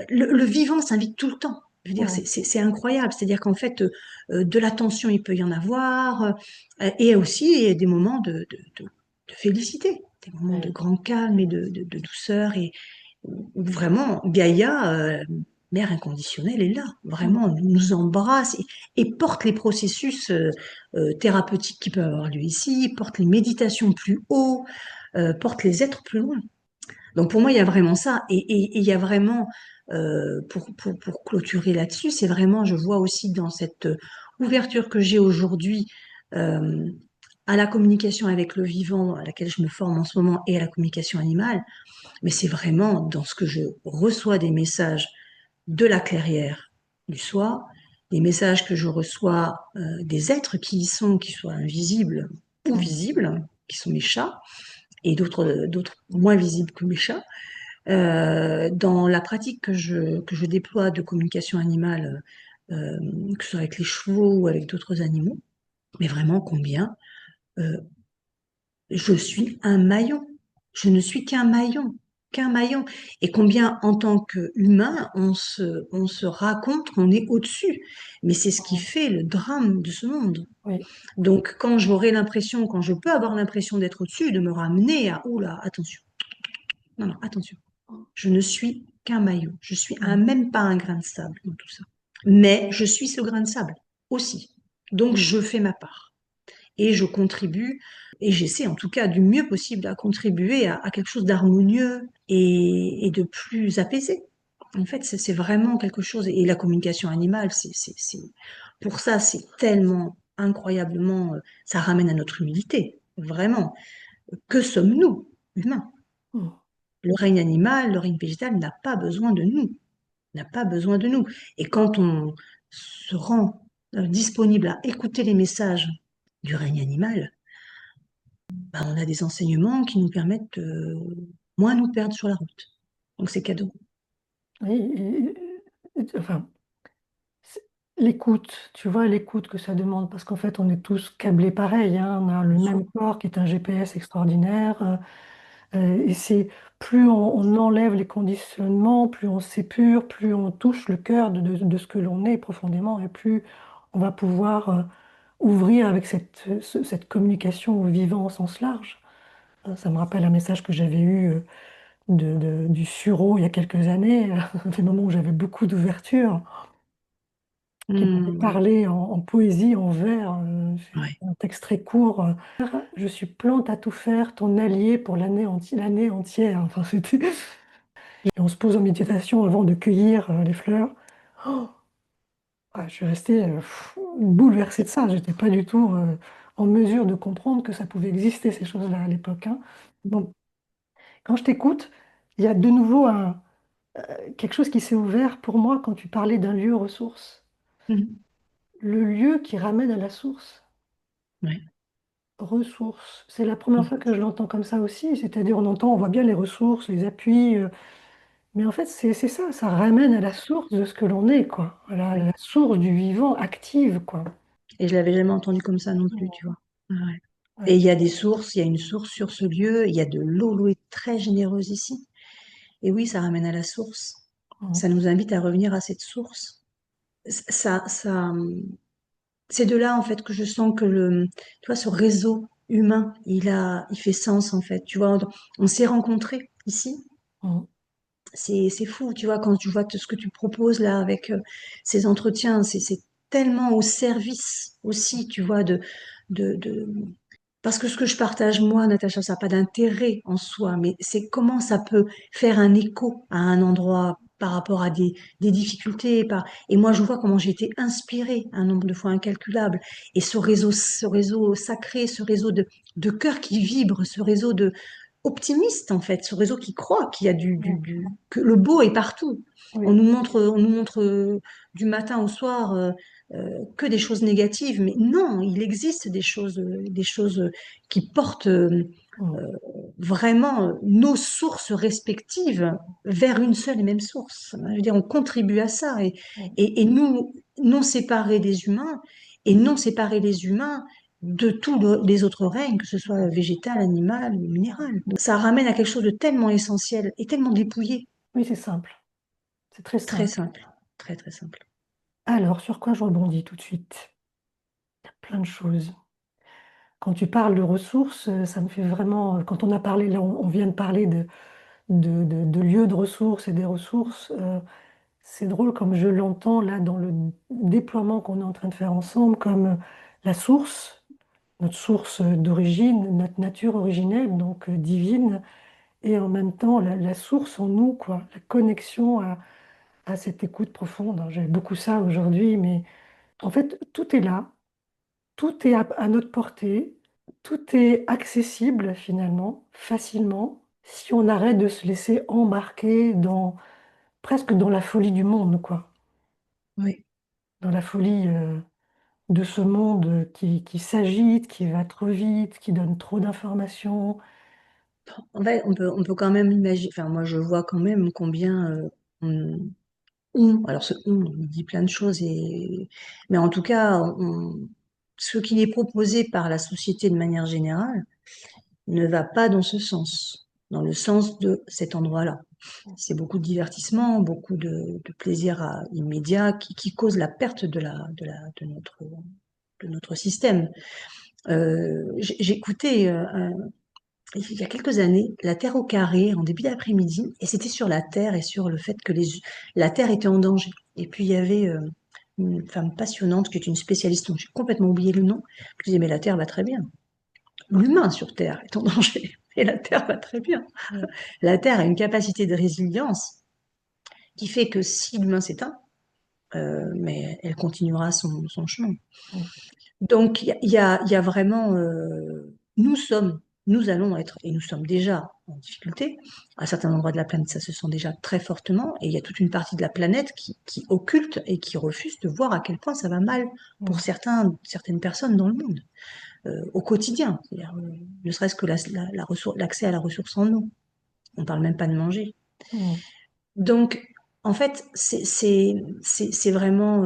Le vivant s'invite tout le temps. Je veux dire, Mm. c'est incroyable. C'est-à-dire qu'en fait, de la tension, il peut y en avoir, et aussi des moments de félicité, des moments de Oui. grand calme et de douceur, et où vraiment Gaïa, mère inconditionnelle, est là. Mm. Vraiment, nous embrasse et porte les processus thérapeutiques qui peuvent avoir lieu ici, porte les méditations plus haut, porte les êtres plus loin. Donc pour moi, il y a vraiment ça. Et il y a vraiment, pour clôturer là-dessus, c'est vraiment, je vois aussi dans cette ouverture que j'ai aujourd'hui euh, à la communication avec le vivant, à laquelle je me forme en ce moment, et à la communication animale, mais c'est vraiment dans ce que je reçois des messages de la clairière du soir, des messages que je reçois des êtres qui y sont, qui soient invisibles ou Mm. visibles, qui sont mes chats, et d'autres moins visibles que mes chats. Dans la pratique que je déploie de communication animale, que ce soit avec les chevaux ou avec d'autres animaux, mais vraiment combien euh, je suis un maillon. Je ne suis qu'un maillon. Et combien, en tant qu'humain, on se raconte qu'on est au-dessus. Mais c'est ce qui Mm. fait le drame de ce monde. Oui. Donc, quand j'aurai l'impression, quand je peux avoir l'impression d'être au-dessus, de me ramener à, oula, attention. Non, non, attention. Je ne suis qu'un maillon. Je suis Mm. même pas un grain de sable dans tout ça. Mais je suis ce grain de sable aussi. Donc, Mm. je fais ma part et je contribue, et j'essaie en tout cas du mieux possible à contribuer à quelque chose d'harmonieux et de plus apaisé. En fait, c'est vraiment quelque chose, et la communication animale, pour ça, c'est tellement incroyablement, ça ramène à notre humilité, vraiment. Que sommes-nous, humains? Mm. Le règne animal, le règne végétal n'a pas besoin de nous, n'a pas besoin de nous. Et quand on se rend disponible à écouter les messages du règne animal, bah, on a des enseignements qui nous permettent de moins nous perdre sur la route. Donc c'est cadeau. Oui, enfin, c'est- l'écoute, tu vois, l'écoute que ça demande, parce qu'en fait, on est tous câblés pareil, hein, on a le même corps qui est un GPS extraordinaire, et c'est plus on enlève les conditionnements, plus on s'épure, plus on touche le cœur de ce que l'on est profondément, et plus on va pouvoir ouvrir avec cette communication au vivant au sens large. Ça me rappelle un message que j'avais eu du Suro il y a quelques années, des moments où j'avais beaucoup d'ouverture, qui m'avait Hmm, parlé en poésie, en vers, ouais. un texte très court. Je suis plante à tout faire, ton allié pour l'année entière. Enfin, c'était... Et on se pose en méditation avant de cueillir les fleurs. Oh, ouais, je suis restée bouleversée de ça. J'étais pas du tout en mesure de comprendre que ça pouvait exister, ces choses-là, à l'époque, hein. Donc, quand je t'écoute, il y a de nouveau quelque chose qui s'est ouvert pour moi quand tu parlais d'un lieu ressource. Hmm, Le lieu qui ramène à la source. ouais. Ressources. C'est la première fois que je l'entends comme ça aussi. C'est-à-dire, on voit bien les ressources, les appuis, mais en fait, c'est ça, ça ramène à la source de ce que l'on est, quoi. À Ouais. la source du vivant active, quoi. Et je l'avais jamais entendu comme ça non plus, tu vois. Ouais. Et Ouais. il y a des sources, il y a une source sur ce lieu, il y a de l'eau, l'eau est très généreuse ici. Et oui, ça ramène à la source. Mm. Ça nous invite à revenir à cette source. Ça, c'est de là, en fait, que je sens que tu vois, ce réseau humain, il fait sens, en fait. Tu vois, on s'est rencontrés ici. Mm. C'est fou, tu vois, quand tu vois tout ce que tu proposes là avec ces entretiens, c'est tellement au service aussi, tu vois, de... Parce que ce que je partage, moi, Natacha, ça n'a pas d'intérêt en soi, mais c'est comment ça peut faire un écho à un endroit par rapport à des difficultés. Et moi, je vois comment j'ai été inspirée un nombre de fois incalculable. Et ce réseau sacré, ce réseau de cœur qui vibre, ce réseau de optimiste, en fait, ce réseau qui croit qu'il y a Mm. que le beau est partout. Oui, On nous montre du matin au soir que des choses négatives, mais non, il existe des choses qui portent mm. vraiment nos sources respectives vers une seule et même source. Je veux dire, on contribue à ça Mm. et nous, non séparer des humains et non séparer les humains de tous les autres règnes, que ce soit végétal, animal ou minéral. Ça ramène à quelque chose de tellement essentiel et tellement dépouillé. Oui, c'est simple, c'est très Très simple. simple, très très simple. Alors, sur quoi je rebondis tout de suite? Plein de choses. Quand tu parles de ressources, ça me fait vraiment, quand on a parlé, là, on vient de parler de lieux de ressources et des ressources, c'est drôle comme je l'entends là dans le déploiement qu'on est en train de faire ensemble, comme la source, notre source d'origine, notre nature originelle, donc divine, et en même temps la source en nous, quoi, la connexion à cette écoute profonde. Hein. J'ai beaucoup ça aujourd'hui, mais en fait, tout est là, tout est à notre portée, tout est accessible finalement, facilement, si on arrête de se laisser embarquer dans presque dans la folie du monde, quoi, Oui. dans la folie de ce monde qui s'agite, qui va trop vite, qui donne trop d'informations. En fait, on peut quand même imaginer, enfin moi je vois quand même combien alors ce on dit plein de choses, mais en tout cas, ce qui est proposé par la société de manière générale ne va pas dans ce sens, dans le sens de cet endroit-là. C'est beaucoup de divertissement, beaucoup de plaisir immédiat qui cause la perte de notre système. J'écoutais il y a quelques années La Terre au carré en début d'après-midi et c'était sur la Terre et sur le fait que la Terre était en danger. Et puis il y avait une femme passionnante qui est une spécialiste dont j'ai complètement oublié le nom, qui disait mais la Terre va très bien. L'humain sur Terre est en danger et la Terre va très bien. Mm, La Terre a une capacité de résilience qui fait que si l'humain s'éteint, mais elle continuera son chemin. mm, Donc, il y a vraiment, nous allons être, et nous sommes déjà en difficulté. À certains endroits de la planète, ça se sent déjà très fortement, et il y a toute une partie de la planète qui occulte et qui refuse de voir à quel point ça va mal pour mm, certaines personnes dans le monde, au quotidien. C'est-à-dire, ne serait-ce que l'accès à la ressource en eau. On parle même pas de manger. mm, Donc, en fait, c'est vraiment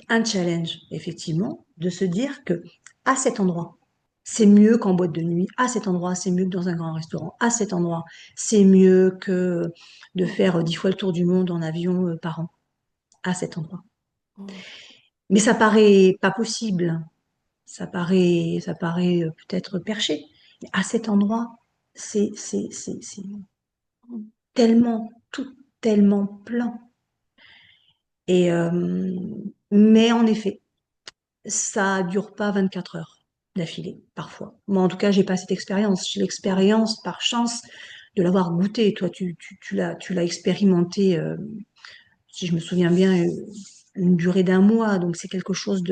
un challenge, effectivement, de se dire que à cet endroit, c'est mieux qu'en boîte de nuit, à cet endroit, c'est mieux que dans un grand restaurant, à cet endroit, c'est mieux que de faire 10 fois le tour du monde en avion par an, à cet endroit. mm, Mais ça paraît pas possible, ça paraît peut-être perché. Mais à cet endroit, c'est mm, tellement, tout tellement plein. Et, mais en effet, ça dure pas 24 heures d'affilée, parfois. Moi, en tout cas, j'ai pas cette expérience. J'ai mm, l'expérience, par chance, de l'avoir goûté. Toi, tu l'as expérimenté, si je me souviens bien, une durée d'un mois. Donc, c'est quelque chose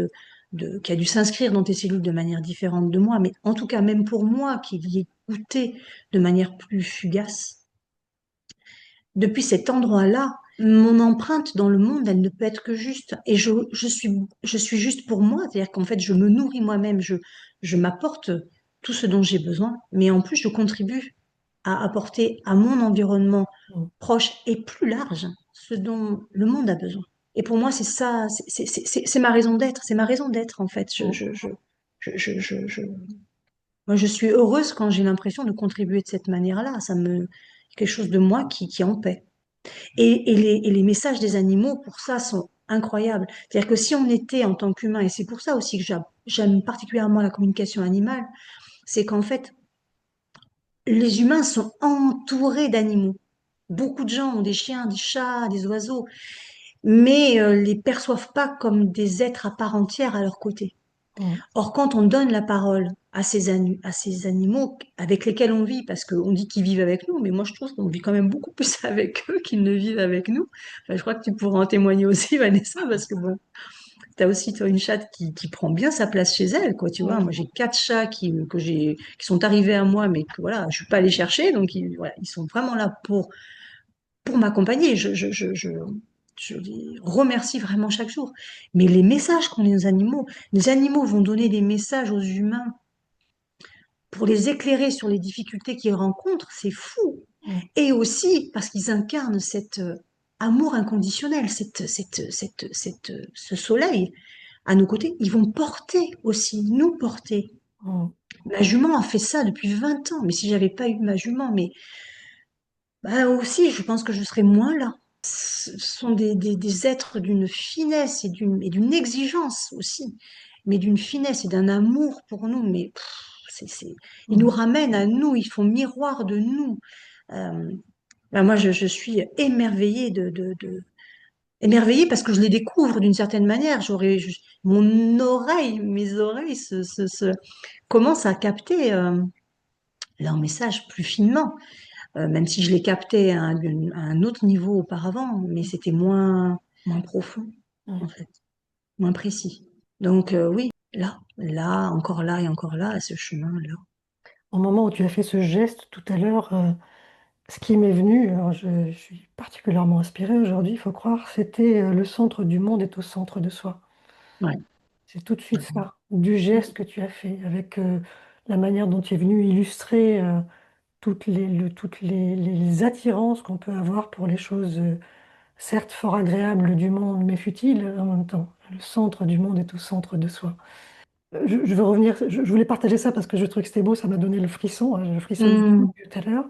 qui a dû s'inscrire dans tes cellules de manière différente de moi. Mais en tout cas, même pour moi, qui l'y ai goûté de manière plus fugace, depuis cet endroit-là, mon empreinte dans le monde, elle ne peut être que juste. Et je suis juste pour moi, c'est-à-dire qu'en fait, je me nourris moi-même, je m'apporte tout ce dont j'ai besoin, mais en plus, je contribue à apporter à mon environnement mm, proche et plus large ce dont le monde a besoin. Et pour moi, c'est ça, c'est ma raison d'être, c'est ma raison d'être, en fait. mm, Moi, je suis heureuse quand j'ai l'impression de contribuer de cette manière-là. Quelque chose de moi qui est en paix. Et les messages des animaux, pour ça, sont incroyables. C'est-à-dire que si on était en tant qu'humain, et c'est pour ça aussi que j'aime particulièrement la communication animale, c'est qu'en fait, les humains sont entourés d'animaux. Beaucoup de gens ont des chiens, des chats, des oiseaux, mais les perçoivent pas comme des êtres à part entière à leur côté. mm, Or, quand on donne la parole à ces animaux avec lesquels on vit, parce qu'on dit qu'ils vivent avec nous, mais moi je trouve qu'on vit quand même beaucoup plus avec eux qu'ils ne vivent avec nous. Enfin, je crois que tu pourras en témoigner aussi, Vanessa, parce que bon, t'as aussi toi une chatte qui prend bien sa place chez elle, quoi. Tu vois, moi Mm. j'ai 4 chats qui sont arrivés à moi, mais que voilà, je suis pas allée chercher, donc voilà, ils sont vraiment là pour m'accompagner. Je les remercie vraiment chaque jour. Mais les messages qu'ont les animaux vont donner des messages aux humains pour les éclairer sur les difficultés qu'ils rencontrent, c'est fou. Mm. Et aussi parce qu'ils incarnent cet amour inconditionnel, ce soleil à nos côtés. Ils vont porter aussi, nous porter. Mm. Ma jument a fait ça depuis 20 ans, mais si j'avais pas eu ma jument, mais bah aussi, je pense que je serais moins là. Ce sont des êtres d'une finesse et d'une exigence aussi, mais d'une finesse et d'un amour pour nous. Mais ils nous Mm. ramènent à nous, ils font miroir de nous. Euh, moi, je suis émerveillée émerveillée parce que je les découvre d'une certaine manière. Mes oreilles commencent à capter leur message plus finement. Même si je les captais à un autre niveau auparavant, mais c'était moins profond, en Mm. fait, moins précis. Donc oui, encore là et encore là, à ce chemin-là. Au moment où tu as fait ce geste tout à l'heure, ce qui m'est venu, alors je suis particulièrement inspirée aujourd'hui, il faut croire, c'était le centre du monde est au centre de soi. Ouais. C'est tout de suite ça, du geste que tu as fait, avec la manière dont tu es venu illustrer toutes les attirances qu'on peut avoir pour les choses, certes fort agréables du monde, mais futiles en même temps. Le centre du monde est au centre de soi. Je veux revenir, je voulais partager ça parce que je trouvais que c'était beau, ça m'a donné le frisson, hein, je frissonne Hmm, tout à l'heure.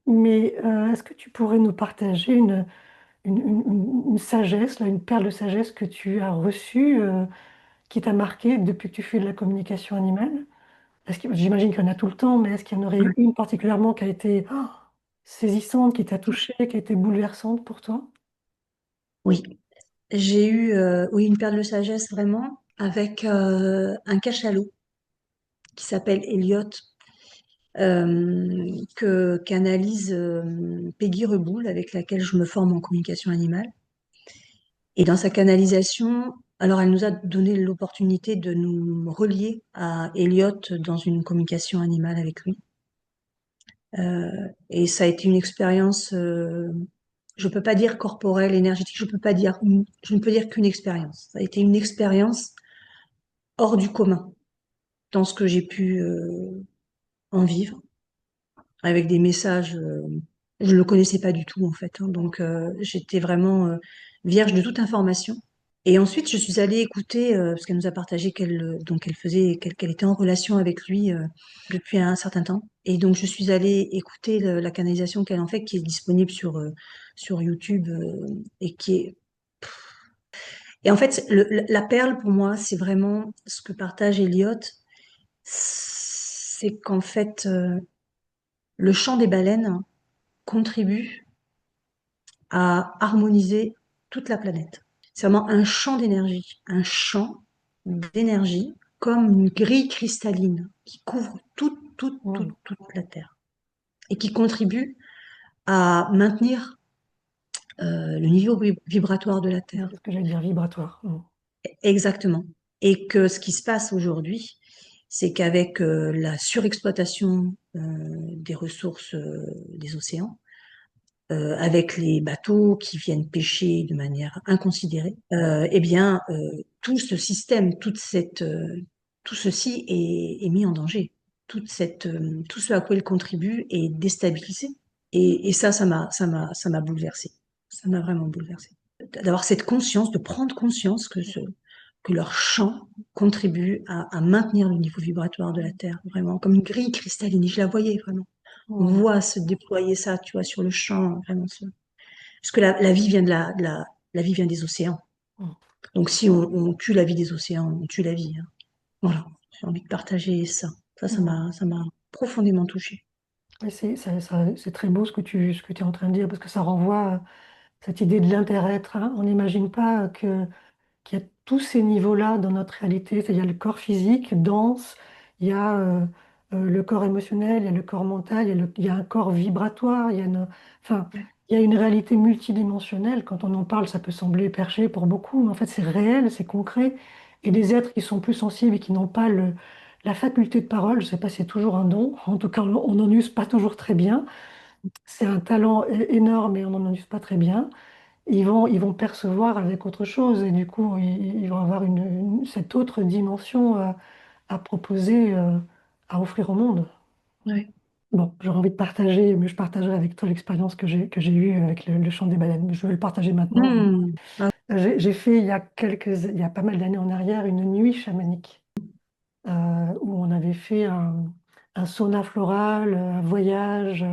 Mais est-ce que tu pourrais nous partager une sagesse, là, une perle de sagesse que tu as reçue, qui t'a marqué depuis que tu fais de la communication animale? J'imagine qu'il y en a tout le temps, mais est-ce qu'il y en aurait eu ouais. une particulièrement qui a été saisissante, qui t'a touchée, qui a été bouleversante pour toi? Oui, j'ai eu oui, une perle de sagesse vraiment avec un cachalot qui s'appelle Elliot, que qu'analyse Peggy Reboul, avec laquelle je me forme en communication animale. Et dans sa canalisation, alors elle nous a donné l'opportunité de nous relier à Elliot dans une communication animale avec lui. Et ça a été une expérience, je peux pas dire corporelle, énergétique, je ne peux dire qu'une expérience. Ça a été une expérience hors du commun dans ce que j'ai pu en vivre, avec des messages. Je ne le connaissais pas du tout en fait, hein, donc j'étais vraiment vierge de toute information. Et ensuite, je suis allée écouter, parce qu'elle nous a partagé qu'elle était en relation avec lui depuis un certain temps. Et donc, je suis allée écouter la canalisation qu'elle en fait, qui est disponible sur YouTube et qui est. Et en fait, la perle pour moi, c'est vraiment ce que partage Elliot, c'est qu'en fait, le chant des baleines contribue à harmoniser toute la planète. C'est vraiment un chant d'énergie comme une grille cristalline qui couvre Mm. toute la Terre et qui contribue à maintenir le niveau vibratoire de la Oui, Terre. c'est ce que j'allais dire, vibratoire. Mm. Exactement. Et que ce qui se passe aujourd'hui, c'est qu'avec la surexploitation des ressources des océans, avec les bateaux qui viennent pêcher de manière inconsidérée, eh bien, tout ce système, tout ceci est mis en danger. Tout ce à quoi il contribue est déstabilisé. Et ça m'a bouleversée. Ça m'a vraiment bouleversée. D'avoir cette conscience, de prendre conscience que leur chant contribue à maintenir le niveau vibratoire de la Terre, vraiment, comme une grille cristalline. Et je la voyais vraiment. On Mm. voit se déployer ça, tu vois, sur le champ, vraiment. Parce que la vie vient la vie vient des océans. Mm. Donc si on tue la vie des océans, on tue la vie, hein. Voilà. J'ai envie de partager ça. Mm. Ça m'a profondément touchée. Et c'est très beau ce que tu es en train de dire, parce que ça renvoie à cette idée de l'inter-être, hein. On n'imagine pas qu'il y a tous ces niveaux-là dans notre réalité. C'est-à-dire le corps physique, dense, il y a le corps émotionnel, il y a le corps mental, il y a un corps vibratoire, enfin, Ouais. il y a une réalité multidimensionnelle. Quand on en parle, ça peut sembler perché pour beaucoup, mais en fait, c'est réel, c'est concret. Et les êtres qui sont plus sensibles et qui n'ont pas la faculté de parole, je ne sais pas si c'est toujours un don, en tout cas, on n'en use pas toujours très bien. C'est un talent énorme et on n'en use pas très bien. Ils vont percevoir avec autre chose et du coup, ils vont avoir cette autre dimension à proposer, à offrir au monde. Ouais. Bon, j'aurais envie de partager, mais je partagerai avec toi l'expérience que j'ai eue avec le chant des baleines. Je vais le partager maintenant. Hmm. Ah, J'ai fait il y a pas mal d'années en arrière une nuit chamanique où on avait fait un sauna floral, un voyage,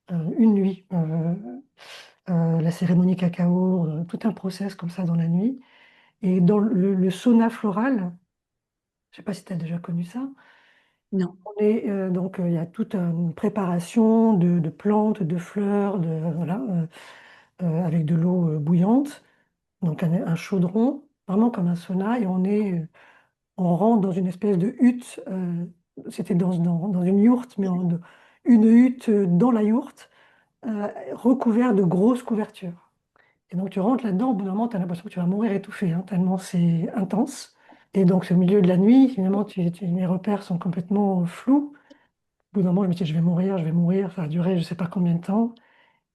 une nuit, la cérémonie cacao, tout un process comme ça dans la nuit. Et dans le sauna floral, je ne sais pas si tu as déjà connu ça. non. Donc, il y a toute une préparation de plantes, de fleurs, voilà, avec de l'eau bouillante, donc un chaudron, vraiment comme un sauna, et on rentre dans une espèce de hutte, c'était dans une yourte, mais une hutte dans la yourte, recouverte de grosses couvertures. Et donc tu rentres là-dedans, au bout d'un moment, tu as l'impression que tu vas mourir étouffé, hein, tellement c'est intense. Et donc, c'est au milieu de la nuit, finalement, les repères sont complètement flous. Au bout d'un moment, je me dis, je vais mourir, je vais mourir. Ça a duré je ne sais pas combien de temps.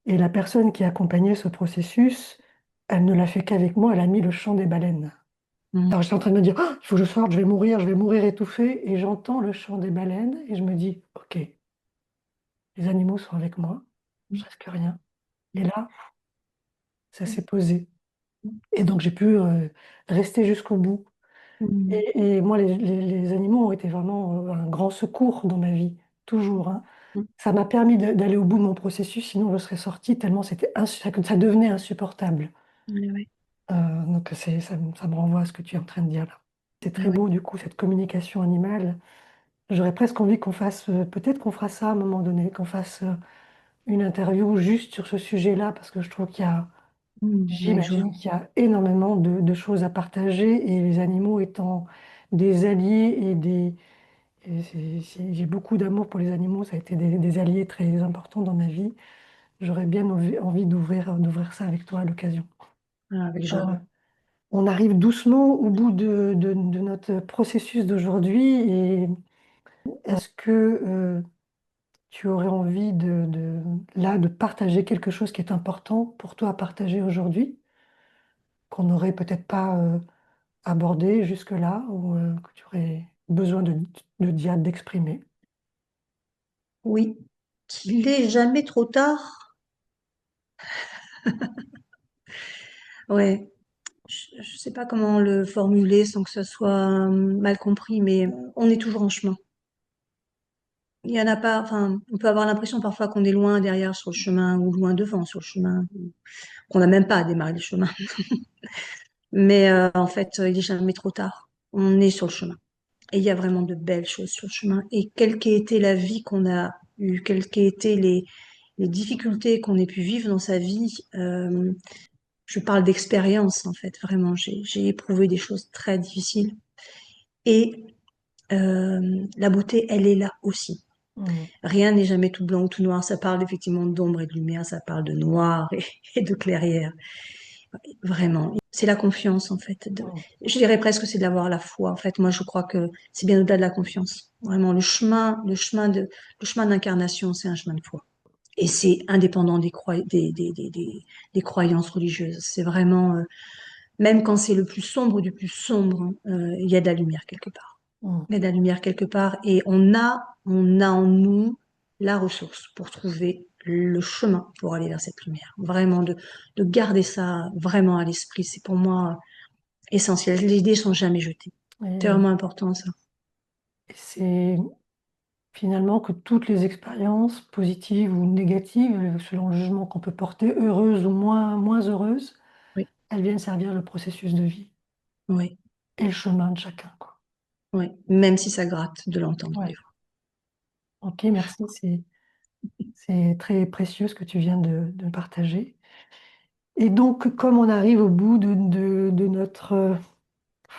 Et la personne qui accompagnait ce processus, elle ne l'a fait qu'avec moi, elle a mis le chant des baleines. Hmm. Alors j'étais en train de me dire, ah, il faut que je sorte, je vais mourir étouffé. Et j'entends le chant des baleines et je me dis, ok, les animaux sont avec moi, je risque rien. Et là, ça s'est posé. Et donc j'ai pu rester jusqu'au bout. Hmm. Et moi, les animaux ont été vraiment un grand secours dans ma vie, toujours, hein. Hmm. Ça m'a permis d'aller au bout de mon processus, sinon je serais sortie tellement ça devenait insupportable. Ouais, ouais. Donc ça me renvoie à ce que tu es en train de dire là. C'est très Ouais. beau du coup, cette communication animale. J'aurais presque envie qu'on fasse, peut-être qu'on fera ça à un moment donné, qu'on fasse une interview juste sur ce sujet-là, parce que je trouve Avec joie. j'imagine qu'il y a énormément de choses à partager et les animaux étant des alliés j'ai beaucoup d'amour pour les animaux, ça a été des alliés très importants dans ma vie. J'aurais bien envie d'ouvrir ça avec toi à l'occasion. Ah, avec joie. Euh, on arrive doucement au bout de notre processus d'aujourd'hui et est-ce que tu aurais envie là, de partager quelque chose qui est important pour toi à partager aujourd'hui, qu'on n'aurait peut-être pas abordé jusque-là ou que tu aurais besoin de dire, d'exprimer? Oui. Qu'il est jamais trop tard. Ouais. Je sais pas comment le formuler sans que ça soit mal compris, mais on est toujours en chemin. Il y en a pas, enfin, on peut avoir l'impression parfois qu'on est loin derrière sur le chemin ou loin devant sur le chemin, qu'on n'a même pas à démarrer le chemin. Mais en fait, il est jamais trop tard. On est sur le chemin. Et il y a vraiment de belles choses sur le chemin. Et quelle qu'ait été la vie qu'on a eue, quelles qu'aient été les difficultés qu'on ait pu vivre dans sa vie, je parle d'expérience en fait, vraiment. J'ai éprouvé des choses très difficiles. Et la beauté, elle est là aussi. Mm. Rien n'est jamais tout blanc ou tout noir. Ça parle effectivement d'ombre et de lumière, ça parle de noir et de clairière. Vraiment. C'est la confiance, en fait. Mm. Je dirais presque que c'est d'avoir la foi. En fait, moi, je crois que c'est bien au-delà de la confiance. Vraiment, le chemin d'incarnation, c'est un chemin de foi. Et c'est indépendant des croyances religieuses. C'est vraiment, même quand c'est le plus sombre du plus sombre, hein, il y a de la lumière quelque part. Mm. Il y a de la lumière quelque part et on a en nous la ressource pour trouver le chemin pour aller vers cette lumière. Vraiment de garder ça vraiment à l'esprit, c'est pour moi essentiel. Les idées sont jamais jetées. C'est Et vraiment important ça. c'est finalement que toutes les expériences, positives ou négatives, selon le jugement qu'on peut porter, heureuses ou moins heureuses, Oui, elles viennent servir le processus de vie oui, et le chemin de chacun, quoi. oui. Même si ça gratte de l'entendre des Ouais. fois. Ok, merci, c'est très précieux ce que tu viens de partager. Et donc, comme on arrive au bout de notre...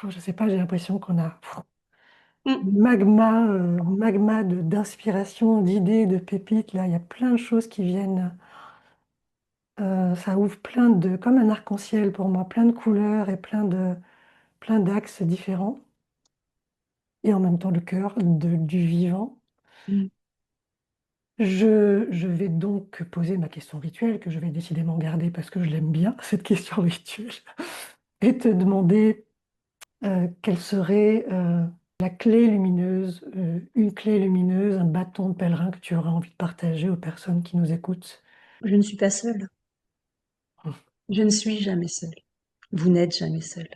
je sais pas, j'ai l'impression qu'on a Mm. magma d'inspiration, d'idées, de pépites. Là, il y a plein de choses qui viennent. Ça ouvre comme un arc-en-ciel pour moi, plein de couleurs et plein d'axes différents. Et en même temps, le cœur du vivant. Mm. Je vais donc poser ma question rituelle, que je vais décidément garder parce que je l'aime bien, cette question rituelle, et te demander quelle serait la clé lumineuse, une clé lumineuse, un bâton de pèlerin que tu auras envie de partager aux personnes qui nous écoutent. Je ne suis pas seule. Je ne suis jamais seule. Vous n'êtes jamais seul.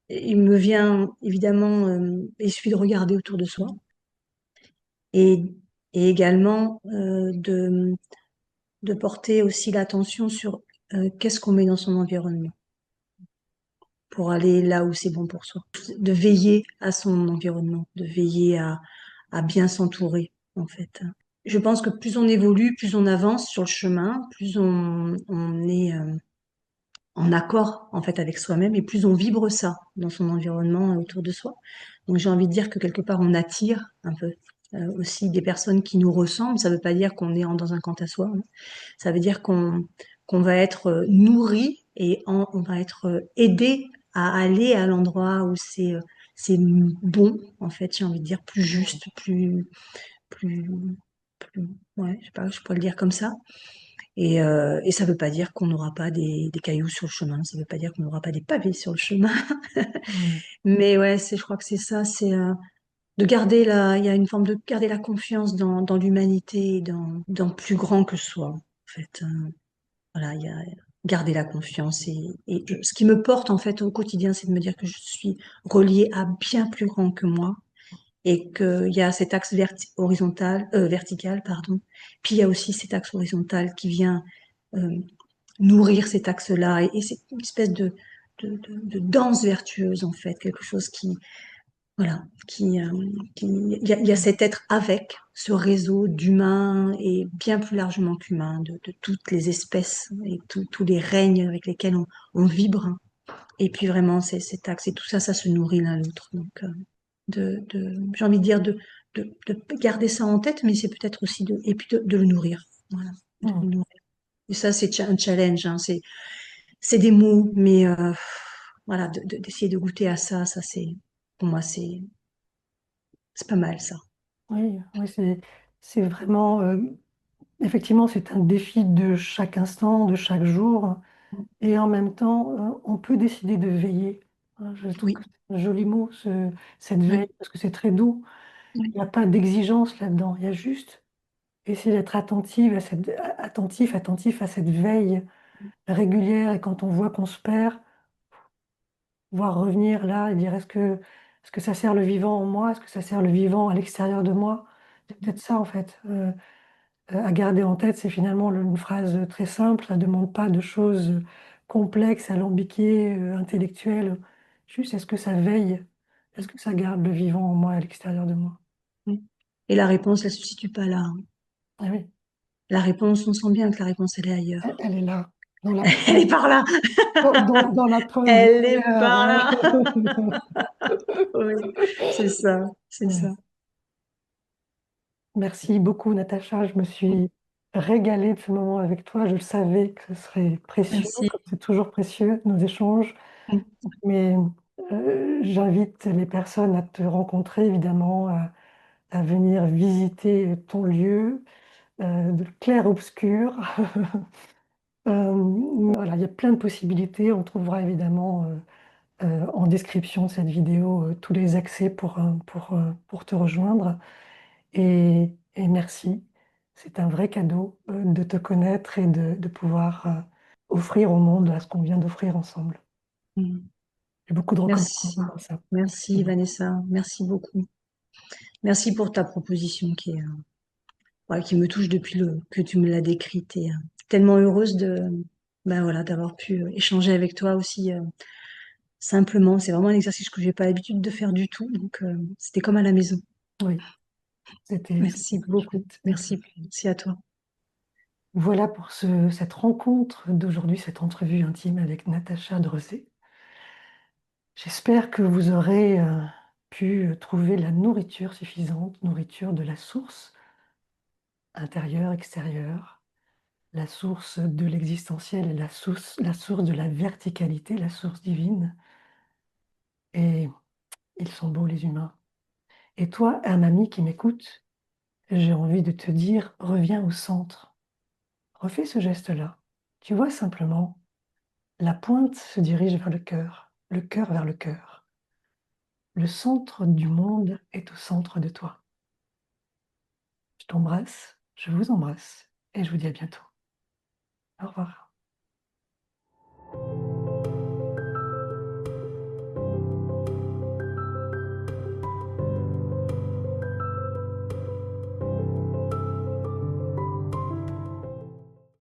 Il me vient évidemment, il suffit de regarder autour de soi et, et également de porter aussi l'attention sur qu'est-ce qu'on met dans son environnement pour aller là où c'est bon pour soi. De veiller à son environnement, de veiller à bien s'entourer en fait. Je pense que plus on évolue, plus on avance sur le chemin, plus on est en accord en fait avec soi-même et plus on vibre ça dans son environnement autour de soi. Donc j'ai envie de dire que quelque part on attire un peu aussi des personnes qui nous ressemblent. Ça ne veut pas dire qu'on est dans un quant à soi, hein. Ça veut dire qu'on va être nourri et on va être aidé à aller à l'endroit où c'est bon en fait. J'ai envie de dire plus juste, plus plus ouais, je sais pas, je pourrais le dire comme ça. Et ça veut pas dire qu'on n'aura pas des cailloux sur le chemin, ça veut pas dire qu'on n'aura pas des pavés sur le chemin. Mm. Mais ouais, je crois que c'est ça, c'est il y a une forme de garder la confiance dans l'humanité, dans plus grand que soi, en fait. Voilà, il y a garder la confiance ce qui me porte en fait au quotidien, c'est de me dire que je suis reliée à bien plus grand que moi et qu'il y a cet axe vertical, pardon. Puis il y a aussi cet axe horizontal qui vient euh, nourrir cet axe-là et c'est une espèce de danse vertueuse en fait, quelque chose voilà, il y a cet être avec ce réseau d'humains et bien plus largement qu'humains, de toutes les espèces et tous les règnes avec lesquels on vibre. Et puis vraiment, c'est cet axe et tout ça, ça se nourrit l'un l'autre. Donc, j'ai envie de dire de garder ça en tête, mais c'est peut-être aussi et puis de le nourrir. Voilà, de le Mm. nourrir. Et ça, c'est un challenge, hein, c'est des mots, mais voilà, d'essayer de goûter à ça, pour moi, c'est pas mal ça. Oui, oui, c'est vraiment, effectivement, c'est un défi de chaque instant, de chaque jour. Et en même temps, on peut décider de veiller. Hein, je trouve Oui, que c'est un joli mot, cette veille, oui, parce que c'est très doux. oui, Il n'y a pas d'exigence là-dedans. Il y a juste essayer d'être attentif à cette veille régulière. Et quand on voit qu'on se perd, voir revenir là et dire est-ce que ça sert le vivant en moi? Est-ce que ça sert le vivant à l'extérieur de moi? C'est peut-être ça en fait. À garder en tête, c'est finalement une phrase très simple. Ça ne demande pas de choses complexes, alambiquées, intellectuelles. Juste est-ce que ça veille? Est-ce que ça garde le vivant en moi à l'extérieur de moi? oui. Et la réponse, elle se situe pas là, hein. Ah oui, La réponse, on sent bien que la réponse, elle est elle, ailleurs. elle est là, dans la Elle est pointe, par là. dans la pointe du Elle est cœur. par là. Oui, c'est ça, c'est Ouais. ça. Merci beaucoup, Natacha. Je me suis régalée de ce moment avec toi. Je le savais que ce serait précieux, Merci. comme c'est toujours précieux, nos échanges. Mais j'invite les personnes à te rencontrer, évidemment, à venir visiter ton lieu de clair-obscur. Voilà, il y a plein de possibilités. On trouvera évidemment en description de cette vidéo tous les accès pour te rejoindre. Et merci. C'est un vrai cadeau de te connaître et de pouvoir offrir au monde là, ce qu'on vient d'offrir ensemble. J'ai beaucoup de reconnaissance Merci. pour ça. Merci Merci, beaucoup. Vanessa. Merci beaucoup. Merci pour ta proposition ouais, qui me touche depuis que tu me l'as décrite et tellement heureuse ben voilà, d'avoir pu échanger avec toi aussi simplement. C'est vraiment un exercice que j'ai pas l'habitude de faire du tout, donc c'était comme à la maison. Oui, c'était Merci très beaucoup. chouette. Merci. Merci à toi. Voilà pour cette rencontre d'aujourd'hui, cette entrevue intime avec Natacha Drezé. J'espère que vous aurez pu trouver la nourriture suffisante, nourriture de la source intérieure, extérieure, la source de l'existentiel et la source de la verticalité, la source divine. Et ils sont beaux, les humains. Et toi, un ami qui m'écoute, j'ai envie de te dire, reviens au centre. Refais ce geste-là. Tu vois simplement, la pointe se dirige vers le cœur vers le cœur. Le centre du monde est au centre de toi. Je t'embrasse, je vous embrasse, et je vous dis à bientôt. Au revoir.